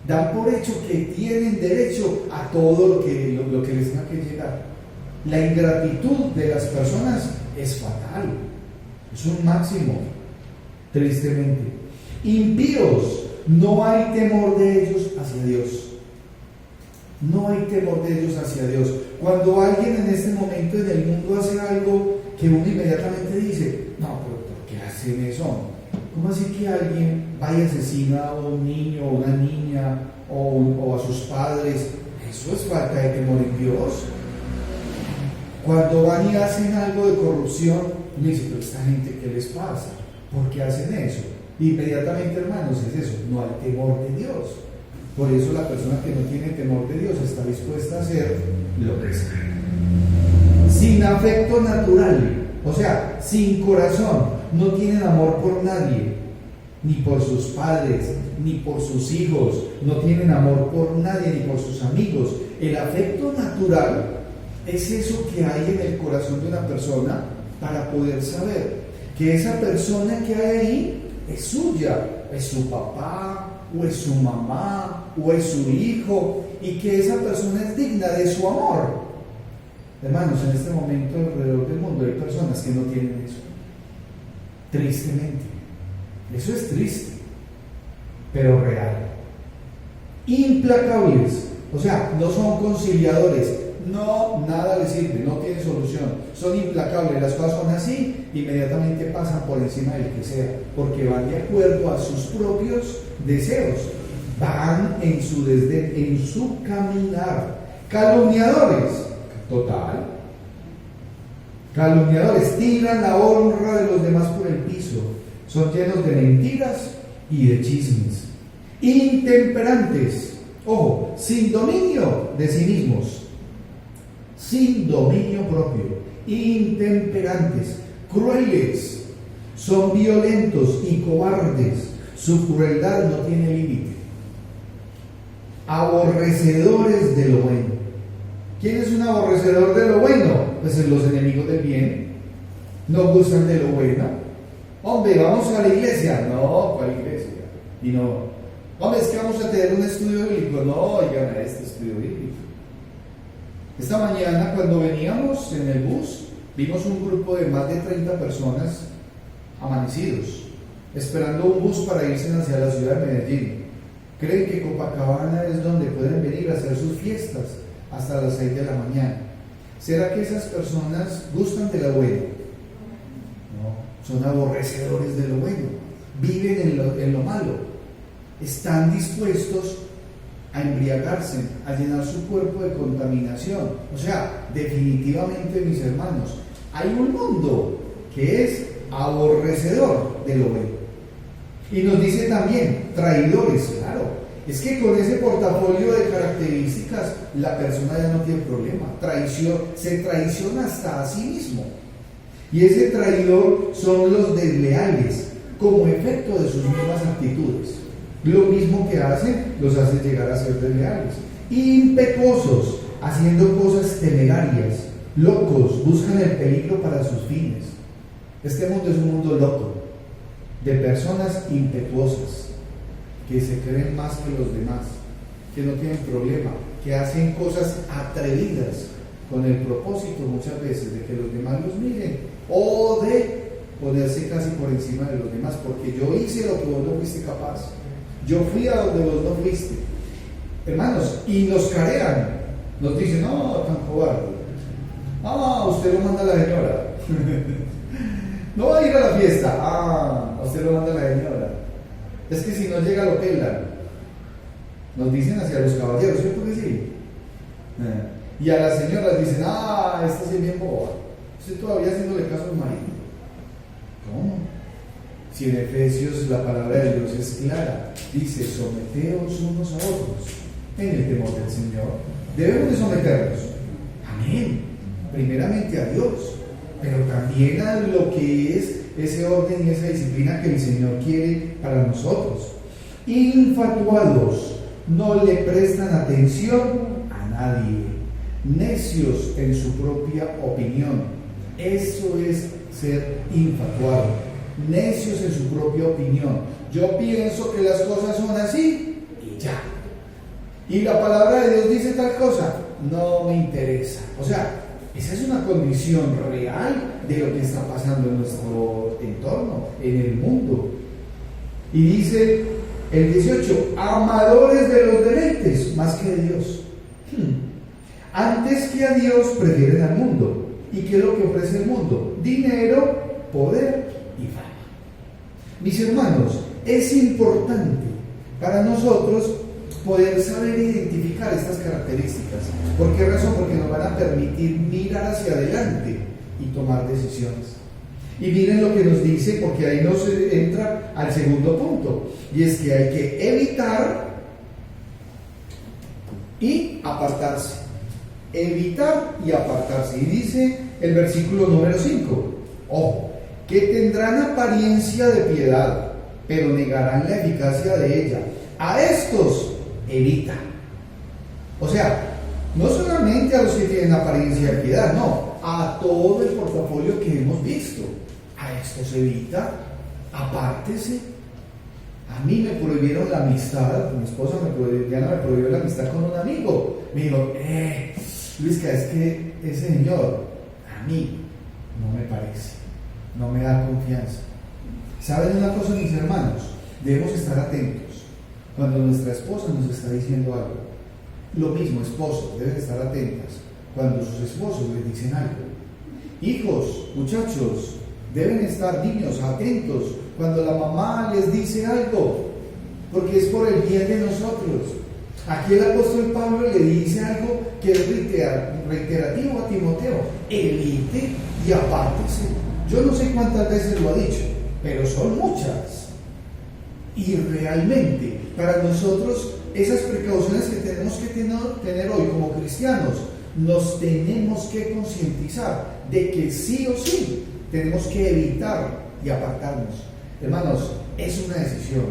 Dan por hecho que tienen derecho a todo lo que les tenga que llegar. La ingratitud de las personas es fatal, es un máximo, tristemente. Impíos, no hay temor de ellos hacia Dios. No hay temor de ellos hacia Dios. Cuando alguien en este momento en el mundo hace algo que uno inmediatamente dice, no, pero ¿por qué hacen eso? ¿Cómo así que alguien vaya y asesina a un niño o una niña o a sus padres? Eso es falta de temor en Dios. Cuando van y hacen algo de corrupción, uno dice, pero esta gente, ¿qué les pasa? ¿Por qué hacen eso? Inmediatamente, hermanos, es eso, no hay temor de Dios. Por eso la persona que no tiene temor de Dios está dispuesta a hacer lo que sea. Sin afecto natural, o sea, sin corazón, no tienen amor por nadie, ni por sus padres, ni por sus hijos, no tienen amor por nadie, ni por sus amigos. El afecto natural es eso que hay en el corazón de una persona para poder saber que esa persona que hay ahí es suya, es su papá, o es su mamá, o es su hijo, y que esa persona es digna de su amor. Hermanos, en este momento alrededor del mundo hay personas que no tienen eso. Tristemente. Eso es triste, pero real. Implacables, o sea, no son conciliadores, no, nada les sirve, no tiene solución, son implacables, las cosas son así, inmediatamente pasan por encima del que sea, porque van de acuerdo a sus propios deseos, van en su desdén, en su caminar. Calumniadores, total, calumniadores, tiran la honra de los demás por el piso, son llenos de mentiras y de chismes. Intemperantes, ojo, sin dominio de sí mismos, sin dominio propio, intemperantes, crueles, son violentos y cobardes, su crueldad no tiene límite, aborrecedores de lo bueno. ¿Quién es un aborrecedor de lo bueno? Pues los enemigos del bien, no gustan de lo bueno. Hombre, vamos a la iglesia, no, ¿cuál iglesia? Y no, hombre, es que vamos a tener un estudio bíblico, no, oigan a este estudio bíblico. Esta mañana cuando veníamos en el bus, vimos un grupo de más de 30 personas amanecidos, esperando un bus para irse hacia la ciudad de Medellín. Creen que Copacabana es donde pueden venir a hacer sus fiestas hasta las 6 de la mañana. ¿Será que esas personas gustan de lo bueno? No, son aborrecedores de lo bueno, viven en lo malo, están dispuestos a embriagarse, a llenar su cuerpo de contaminación. O sea, definitivamente, mis hermanos, hay un mundo que es aborrecedor de lo bueno. Y nos dice también, traidores, claro. Es que con ese portafolio de características, la persona ya no tiene problema. Se traiciona hasta a sí mismo. Y ese traidor son los desleales, como efecto de sus mismas actitudes. Lo mismo que hacen, los hace llegar a ser desleales. Impetuosos, haciendo cosas temerarias. Locos, buscan el peligro para sus fines. Este mundo es un mundo loco, de personas impetuosas, que se creen más que los demás, que no tienen problema, que hacen cosas atrevidas, con el propósito muchas veces de que los demás los miren, o de ponerse casi por encima de los demás, porque yo hice lo que vos no fuiste capaz. Yo fui a donde vos no fuiste. Hermanos, y nos carean, nos dicen, no, tan cobarde. Ah, usted lo manda a la señora. No va a ir a la fiesta. Ah, usted lo manda a la señora. Es que si no llega lo pelan. Nos dicen hacia los caballeros, ¿cierto que sí? Y a las señoras dicen, ah, esta sí es bien boba. Usted todavía haciéndole caso al marido. ¿Cómo? Si en Efesios la palabra de Dios es clara, dice, someteos unos a otros en el temor del Señor. Debemos de someternos, amén, primeramente a Dios, pero también a lo que es ese orden y esa disciplina que el Señor quiere para nosotros. Infatuados, no le prestan atención a nadie, necios en su propia opinión. Eso es ser infatuado. Necios en su propia opinión. Yo pienso que las cosas son así y ya. Y la palabra de Dios dice tal cosa, no me interesa. O sea, esa es una condición real de lo que está pasando en nuestro entorno, en el mundo. Y dice el 18, amadores de los deleites más que de Dios. Antes que a Dios prefieren al mundo. ¿Y qué es lo que ofrece el mundo? Dinero, poder y fama. Mis hermanos, es importante para nosotros poder saber identificar estas características. ¿Por qué razón? Porque nos van a permitir mirar hacia adelante y tomar decisiones. Y miren lo que nos dice, porque ahí nos entra al segundo punto, y es que hay que evitar y apartarse. Evitar y apartarse. Y dice el versículo número 5, ojo, que tendrán apariencia de piedad, pero negarán la eficacia de ella. A estos evita. O sea, no solamente a los que tienen apariencia de piedad, no, a todo el portafolio que hemos visto. A estos evita, apártese. A mí me prohibieron la amistad, mi esposa Diana me prohibió la amistad con un amigo. Me dijo, Luisca, es que ese señor a mí no me parece, no me da confianza. ¿Saben una cosa, mis hermanos? Debemos estar atentos cuando nuestra esposa nos está diciendo algo. Lo mismo, esposos, deben estar atentas cuando sus esposos les dicen algo. Hijos, muchachos, deben estar niños atentos cuando la mamá les dice algo, porque es por el bien de nosotros. Aquí el apóstol Pablo le dice algo que es reiterativo a Timoteo: evite y apártese. Yo no sé cuántas veces lo ha dicho, pero son muchas. Y realmente, para nosotros, esas precauciones que tenemos que tener hoy como cristianos, nos tenemos que concientizar de que sí o sí tenemos que evitar y apartarnos. Hermanos, es una decisión.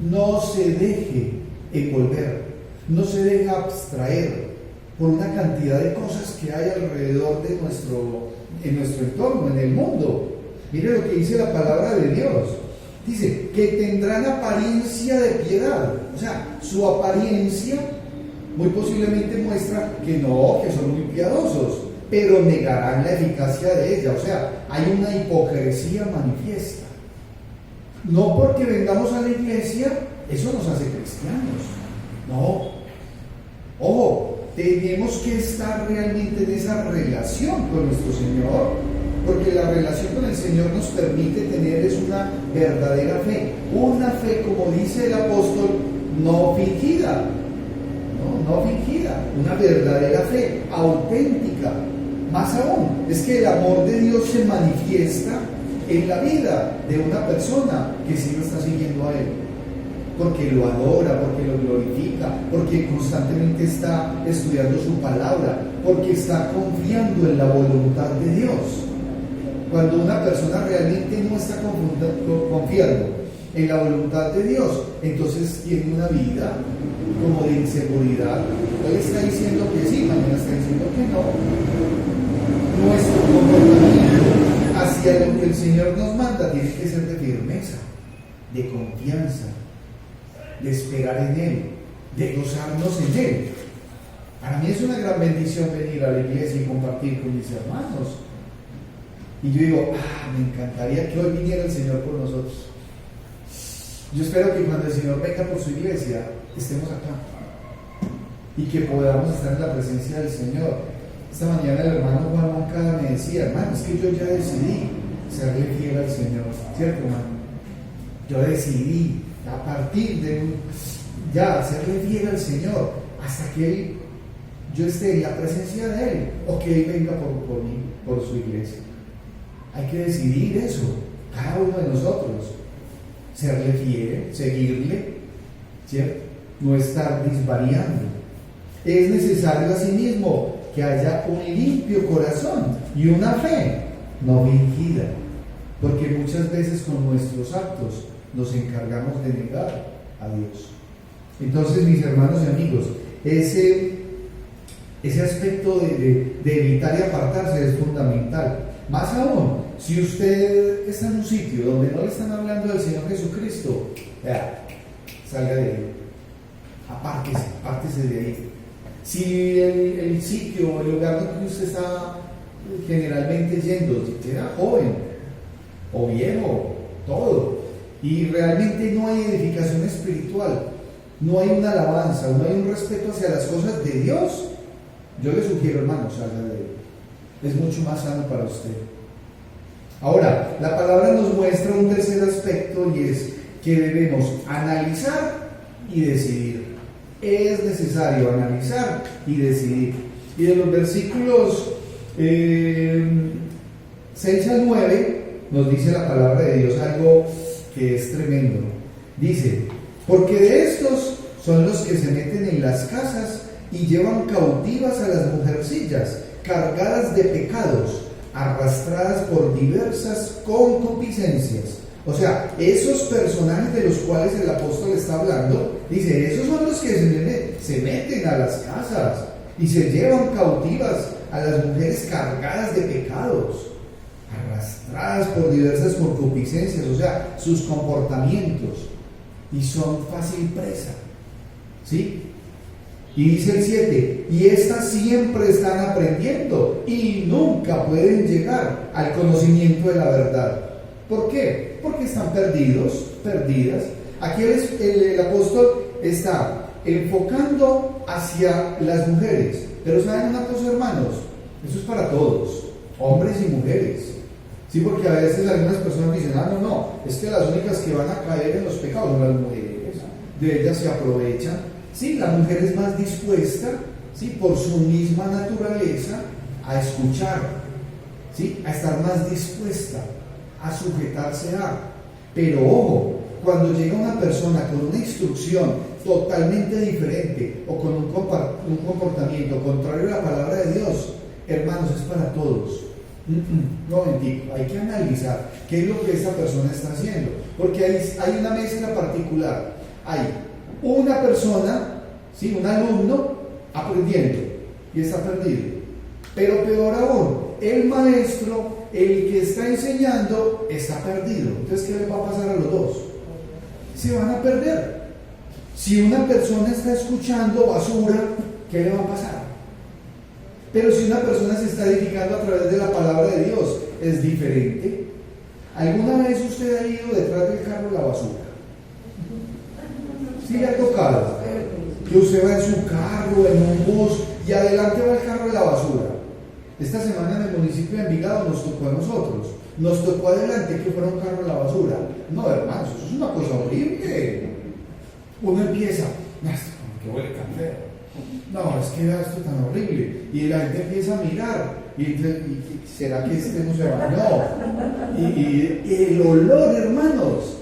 No se deje envolver, no se deje abstraer por una cantidad de cosas que hay alrededor de en nuestro entorno, en el mundo. Mire lo que dice la palabra de Dios. Dice que tendrán apariencia de piedad. O sea, su apariencia muy posiblemente muestra que son muy piadosos, pero negarán la eficacia de ella. O sea, hay una hipocresía manifiesta. No porque vengamos a la iglesia, eso nos hace cristianos. No. Ojo, tenemos que estar realmente en esa relación con nuestro Señor, porque la relación con el Señor nos permite tener una verdadera fe. Una fe, como dice el apóstol, no fingida. No fingida, una verdadera fe, auténtica. Más aún, es que el amor de Dios se manifiesta en la vida de una persona que sí lo está siguiendo a Él, porque lo adora, porque lo glorifica, porque constantemente está estudiando su palabra, porque está confiando en la voluntad de Dios. Cuando una persona realmente no está confiando en la voluntad de Dios, entonces tiene una vida como de inseguridad. Hoy está diciendo que sí, mañana está diciendo que no. Nuestro comportamiento hacia lo que el Señor nos manda tiene que ser de firmeza, de confianza, de esperar en Él, de gozarnos en Él. Para mí es una gran bendición venir a la iglesia y compartir con mis hermanos. Y yo digo, me encantaría que hoy viniera el Señor por nosotros. Yo espero que cuando el Señor venga por su iglesia, estemos acá y que podamos estar en la presencia del Señor. Esta mañana el hermano Juan Moncada me decía: hermano, es que yo ya decidí serle fiel al Señor, ¿cierto, hermano? Yo decidí a partir de serle fiel al Señor hasta que yo esté en la presencia de Él, o que Él venga por mí, por su iglesia. Hay que decidir eso, cada uno de nosotros, serle fiel, seguirle, ¿cierto? No estar disvariando. Es necesario asimismo que haya un limpio corazón y una fe no fingida, porque muchas veces con nuestros actos nos encargamos de negar a Dios. Entonces, mis hermanos y amigos, ese aspecto de evitar y apartarse es fundamental. Más aún, si usted está en un sitio donde no le están hablando del Señor Jesucristo, salga de ahí, apártese de ahí. Si el sitio, el lugar donde usted está generalmente yendo, si era joven o viejo, todo, y realmente no hay edificación espiritual, no hay una alabanza, no hay un respeto hacia las cosas de Dios, yo le sugiero, hermano, salga de ahí. Es mucho más sano para usted. Ahora, la palabra nos muestra un tercer aspecto, y es que debemos analizar y decidir. Es necesario analizar y decidir. Y de los versículos 6 al 9 nos dice la palabra de Dios algo que es tremendo. Dice: porque de estos son los que se meten en las casas y llevan cautivas a las mujercillas, cargadas de pecados, arrastradas por diversas concupiscencias. O sea, esos personajes de los cuales el apóstol está hablando, dice, esos son los que se meten a las casas y se llevan cautivas a las mujeres cargadas de pecados, arrastradas por diversas concupiscencias, o sea, sus comportamientos, y son fácil presa. ¿Sí? Y dice el 7, y estas siempre están aprendiendo y nunca pueden llegar al conocimiento de la verdad. ¿Por qué? Porque están perdidas. Aquí el apóstol está enfocando hacia las mujeres, Pero ¿saben una cosa, hermanos? Eso es para todos, hombres y mujeres. Sí, porque a veces algunas personas dicen, no, es que las únicas que van a caer en los pecados son las mujeres, de ellas se aprovechan. Sí, la mujer es más dispuesta, sí, por su misma naturaleza, a escuchar, sí, a estar más dispuesta a sujetarse a. Pero ojo, cuando llega una persona con una instrucción totalmente diferente o con un comportamiento contrario a la palabra de Dios, hermanos, es para todos. No, momentico, hay que analizar qué es lo que esta persona está haciendo, porque hay una mezcla particular. Hay una persona, ¿sí? Un alumno aprendiendo y está perdido, pero peor aún, el maestro, el que está enseñando, está perdido. Entonces, ¿qué le va a pasar a los dos? Se van a perder. Si una persona está escuchando basura, ¿qué le va a pasar? Pero si una persona se está edificando a través de la palabra de Dios, es diferente. ¿Alguna vez usted ha ido detrás del carro de la basura? ¿Sí le ha tocado? Que usted va en su carro, en un bus, y adelante va el carro de la basura. Esta semana en el municipio de Envigado nos tocó a nosotros. Nos tocó adelante que fuera un carro de la basura. No, hermanos, eso es una cosa horrible. Uno empieza, que huele café. No, es que era esto tan horrible. Y la gente empieza a mirar. Y ¿será que este no se bañó? Y el olor, hermanos.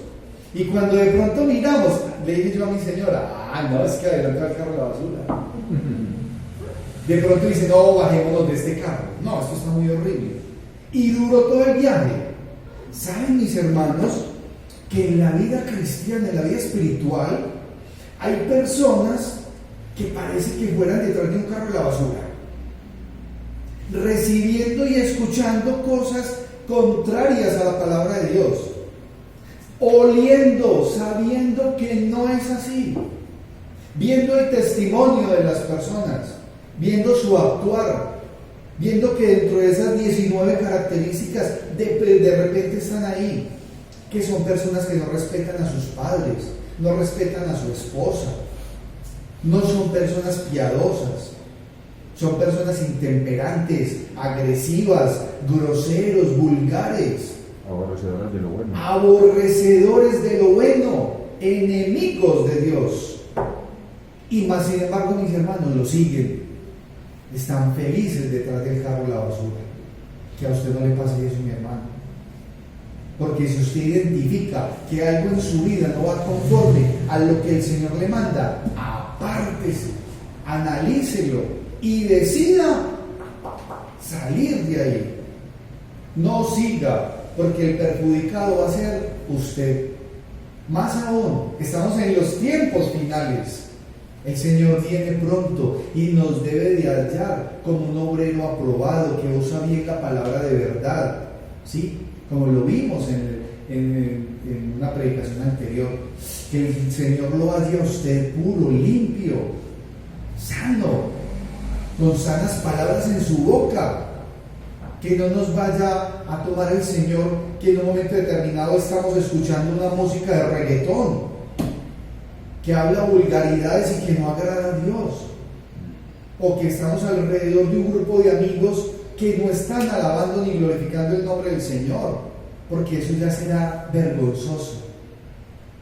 Y cuando de pronto miramos, le dije yo a mi señora, no, es que adelante va el carro de la basura. De pronto dice, no, bajémonos de este carro. No, esto está muy horrible. Y duró todo el viaje. ¿Saben, mis hermanos, que en la vida cristiana, en la vida espiritual, hay personas que parece que fueran detrás de un carro de la basura, recibiendo y escuchando cosas contrarias a la palabra de Dios, oliendo, sabiendo que no es así, viendo el testimonio de las personas, viendo su actuar, viendo que dentro de esas 19 características de repente están ahí, que son personas que no respetan a sus padres, no respetan a su esposa, no son personas piadosas, son personas intemperantes, agresivas, groseros, vulgares, aborrecedores de lo bueno, aborrecedores de lo bueno, enemigos de Dios. Y más sin embargo, mis hermanos, lo siguen, están felices detrás del carro de la basura. Que a usted no le pase eso, mi hermano. Porque si usted identifica que algo en su vida no va conforme a lo que el Señor le manda, apártese, analícelo y decida salir de ahí. No siga, porque el perjudicado va a ser usted. Más aún, estamos en los tiempos finales. El Señor viene pronto y nos debe de hallar como un obrero aprobado que usa bien la palabra de verdad, ¿sí? Como lo vimos en una predicación anterior, que el Señor lo halle a usted puro, limpio, sano, con sanas palabras en su boca, que no nos vaya a tomar el Señor que en un momento determinado estamos escuchando una música de reggaetón que habla vulgaridades y que no agrada a Dios, o que estamos alrededor de un grupo de amigos que no están alabando ni glorificando el nombre del Señor, porque eso ya será vergonzoso,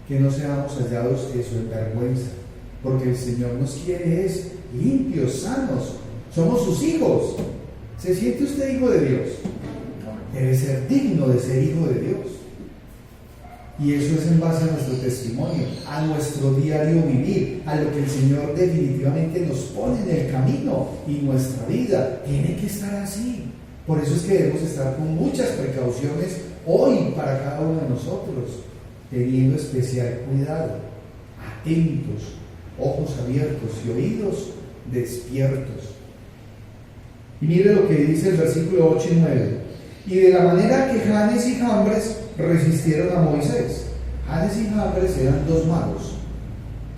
que no seamos hallados eso en vergüenza, porque el Señor nos quiere es limpios, sanos, somos sus hijos. ¿Se siente usted hijo de Dios? Debe ser digno de ser hijo de Dios. Y eso es en base a nuestro testimonio, a nuestro diario vivir, a lo que el Señor definitivamente nos pone en el camino, y nuestra vida tiene que estar así. Por eso es que debemos estar con muchas precauciones hoy para cada uno de nosotros, teniendo especial cuidado, atentos, ojos abiertos y oídos despiertos. Y mire lo que dice el versículo 8 y 9. Y de la manera que Janes y Jambres resistieron a Moisés. Janes y Jambres eran dos magos,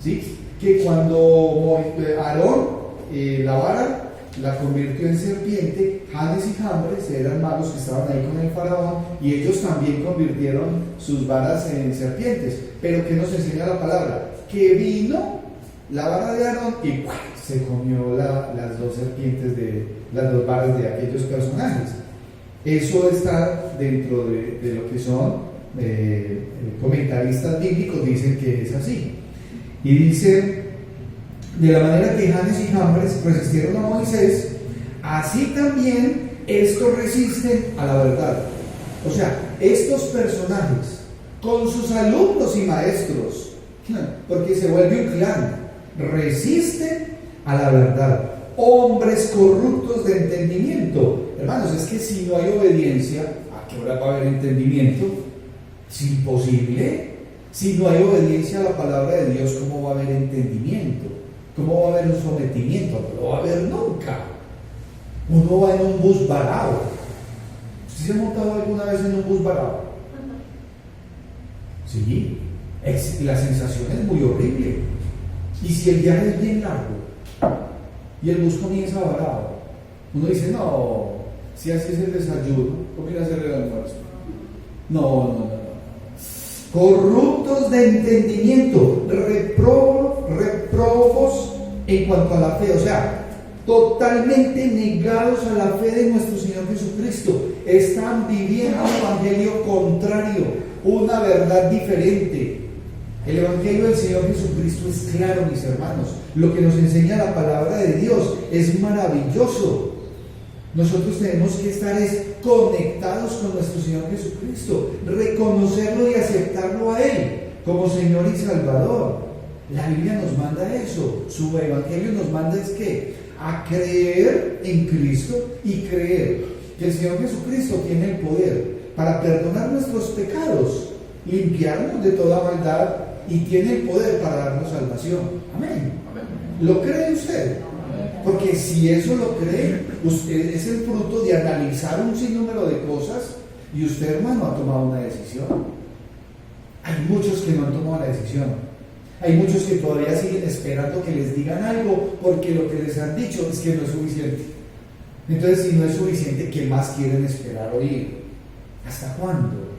¿sí? Que cuando Aarón la vara la convirtió en serpiente, Janes y Jambres eran magos que estaban ahí con el faraón, y ellos también convirtieron sus varas en serpientes. Pero ¿qué nos enseña la palabra? Que vino la vara de Aarón y se comió las dos serpientes las dos varas de aquellos personajes. Eso está dentro de lo que son comentaristas bíblicos, dicen que es así. Y dice, de la manera que Janes y Jambres resistieron a Moisés, así también estos resisten a la verdad. O sea, estos personajes, con sus alumnos y maestros, porque se vuelve un clan, resisten a la verdad. Hombres corruptos de entendimiento. Hermanos, es que si no hay obediencia, ¿a qué hora va a haber entendimiento? Es imposible. Si no hay obediencia a la palabra de Dios, ¿cómo va a haber entendimiento? ¿Cómo va a haber un sometimiento? No lo va a haber nunca. Uno va en un bus varado. ¿Usted se ha montado alguna vez en un bus varado? Sí. La sensación es muy horrible. Y si el viaje es bien largo y el bus comienza varado, uno dice, no, si así es el desayuno, ¿cómo ir a hacer el almuerzo? No. Corruptos de entendimiento, reprobos en cuanto a la fe, o sea, totalmente negados a la fe de nuestro Señor Jesucristo. Están viviendo un evangelio contrario, una verdad diferente. El evangelio del Señor Jesucristo es claro, mis hermanos. Lo que nos enseña la palabra de Dios es maravilloso. Nosotros tenemos que estar conectados con nuestro Señor Jesucristo, reconocerlo y aceptarlo a Él como Señor y Salvador. La Biblia nos manda eso. Su evangelio nos manda es que a creer en Cristo y creer que el Señor Jesucristo tiene el poder para perdonar nuestros pecados, limpiarnos de toda maldad y tiene el poder para darnos salvación. Amén. ¿Lo cree usted? Porque si eso lo cree, usted es el fruto de analizar un sinnúmero de cosas y usted, hermano, ha tomado una decisión. Hay muchos que no han tomado la decisión. Hay muchos que todavía siguen esperando que les digan algo porque lo que les han dicho es que no es suficiente. Entonces, si no es suficiente, ¿qué más quieren esperar oír? ¿Hasta cuándo?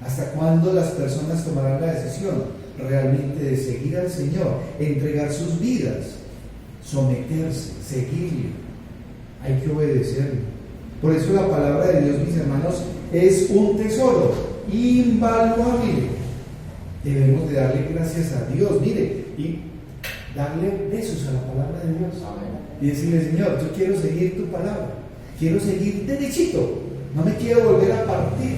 ¿Hasta cuándo las personas tomarán la decisión realmente de seguir al Señor, entregar sus vidas, someterse, seguirle? Hay que obedecerle. Por eso la palabra de Dios, mis hermanos, es un tesoro invaluable. Debemos de darle gracias a Dios, mire, y darle besos a la palabra de Dios. Y decirle, Señor, yo quiero seguir tu palabra, quiero seguir derechito, no me quiero volver a partir,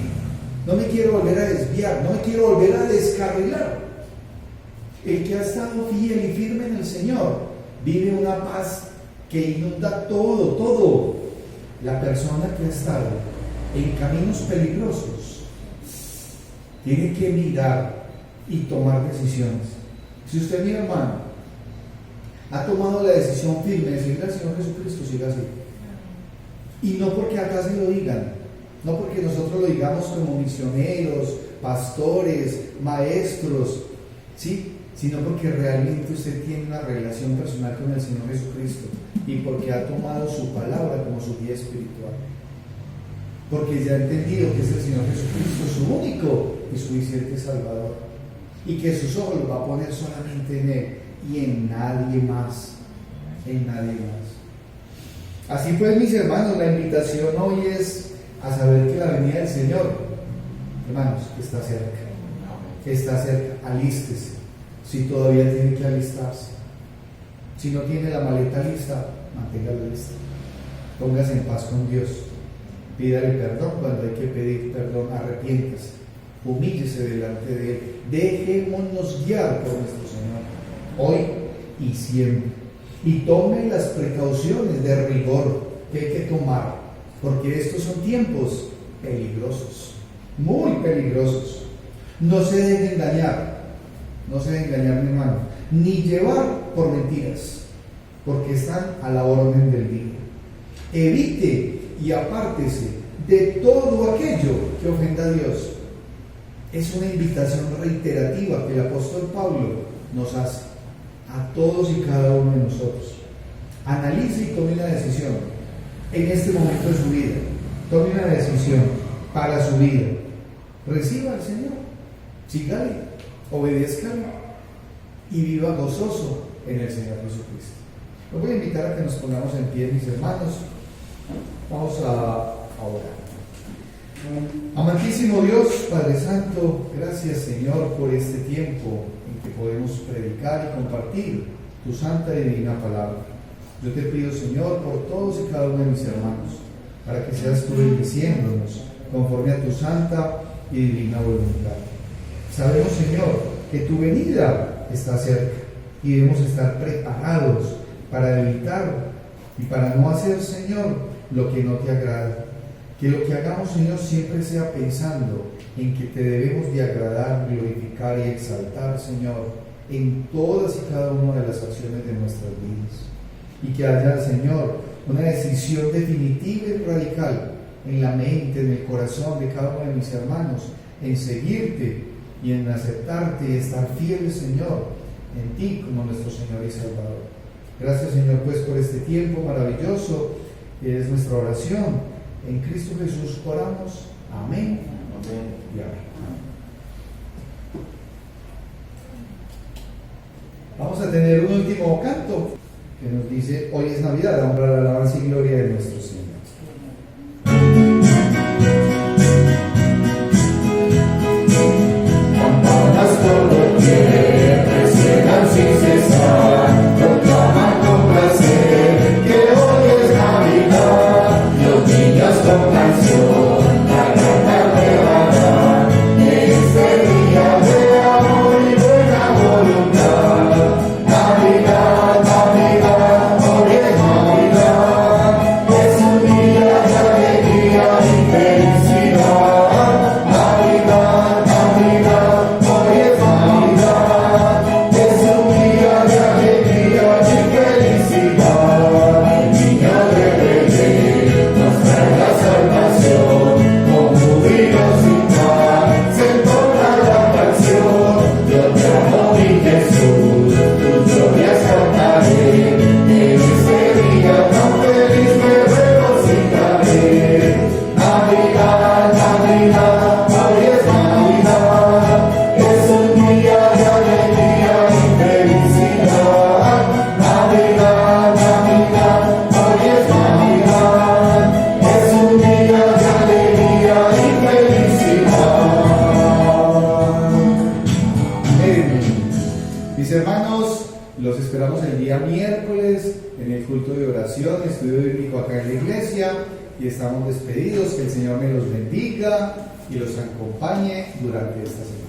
no me quiero volver a desviar, no me quiero volver a descarrilar. El que ha estado fiel y firme en el Señor vive una paz que inunda todo. La persona que ha estado en caminos peligrosos tiene que mirar y tomar decisiones. Si usted, mi hermano, ha tomado la decisión firme de seguir al Señor Jesucristo, siga así. Y no porque acá se lo digan, no porque nosotros lo digamos como misioneros, pastores, maestros, ¿sí? Sino porque realmente usted tiene una relación personal con el Señor Jesucristo y porque ha tomado su palabra como su guía espiritual. Porque ya ha entendido que es el Señor Jesucristo su único y suficiente Salvador y que sus ojos los va a poner solamente en Él y en nadie más, Así pues, mis hermanos, la invitación hoy es a saber que la venida del Señor, hermanos, está cerca, alístese. Si todavía tiene que alistarse, si no tiene la maleta lista, manténgala lista, póngase en paz con Dios, pídale perdón cuando hay que pedir perdón, arrepiéntase, humíllese delante de Él, dejémonos guiar por nuestro Señor, hoy y siempre, y tome las precauciones de rigor que hay que tomar, porque estos son tiempos peligrosos, muy peligrosos. No se deje engañar, mi hermano, ni llevar por mentiras, porque están a la orden del día. Evite y apártese de todo aquello que ofenda a Dios. Es una invitación reiterativa que el apóstol Pablo nos hace a todos y cada uno de nosotros. Analice y tome una decisión en este momento de su vida. Tome una decisión para su vida. Reciba al Señor, sígale, obedézcale y viva gozoso en el Señor Jesucristo. Los voy a invitar a que nos pongamos en pie, mis hermanos. Vamos a orar. Amantísimo Dios, Padre Santo, gracias Señor por este tiempo en que podemos predicar y compartir tu santa y divina palabra. Yo te pido, Señor, por todos y cada uno de mis hermanos, para que seas tú bendiciéndonos conforme a tu santa y divina voluntad. Sabemos, Señor, que tu venida está cerca y debemos estar preparados para evitar y para no hacer, Señor, lo que no te agrada. Que lo que hagamos, Señor, siempre sea pensando en que te debemos de agradar, glorificar y exaltar, Señor, en todas y cada una de las acciones de nuestras vidas. Y que haya, Señor, una decisión definitiva y radical en la mente, en el corazón de cada uno de mis hermanos, en seguirte y en aceptarte y estar fieles, Señor, en ti como nuestro Señor y Salvador. Gracias, Señor, pues por este tiempo maravilloso. Es nuestra oración. En Cristo Jesús oramos. Amén. Amén y amén. Vamos a tener un último canto que nos dice: hoy es Navidad, vamos a la alabanza y gloria de nuestro Señor. Campanas por doquier resuenan sin cesar, proclaman con placer que hoy es Navidad. Los niños con canción a cantar llevarán este día de amor y buena voluntad. Navidad, Navidad, hoy es Navidad, es un día de alegría y felicidad. Navidad, Navidad, hoy es Navidad, es un día de alegría y felicidad. El niño de Belén nos trae la salvación, con júbilo sin par se entona la canción. Yo te amo, mi Jesús, tus glorias cantaré, en este día tan feliz me regocijaré. Navidad, Navidad, hoy es Navidad, es un día de alegría y felicidad. Navidad, Navidad, hoy es Navidad, es un día de alegría y felicidad. Amén. Mis hermanos, los esperamos el día miércoles en el culto de oración, estudio bíblico acá en la iglesia, y estamos despedidos. Que el Señor me los bendiga y los acompañe durante esta semana.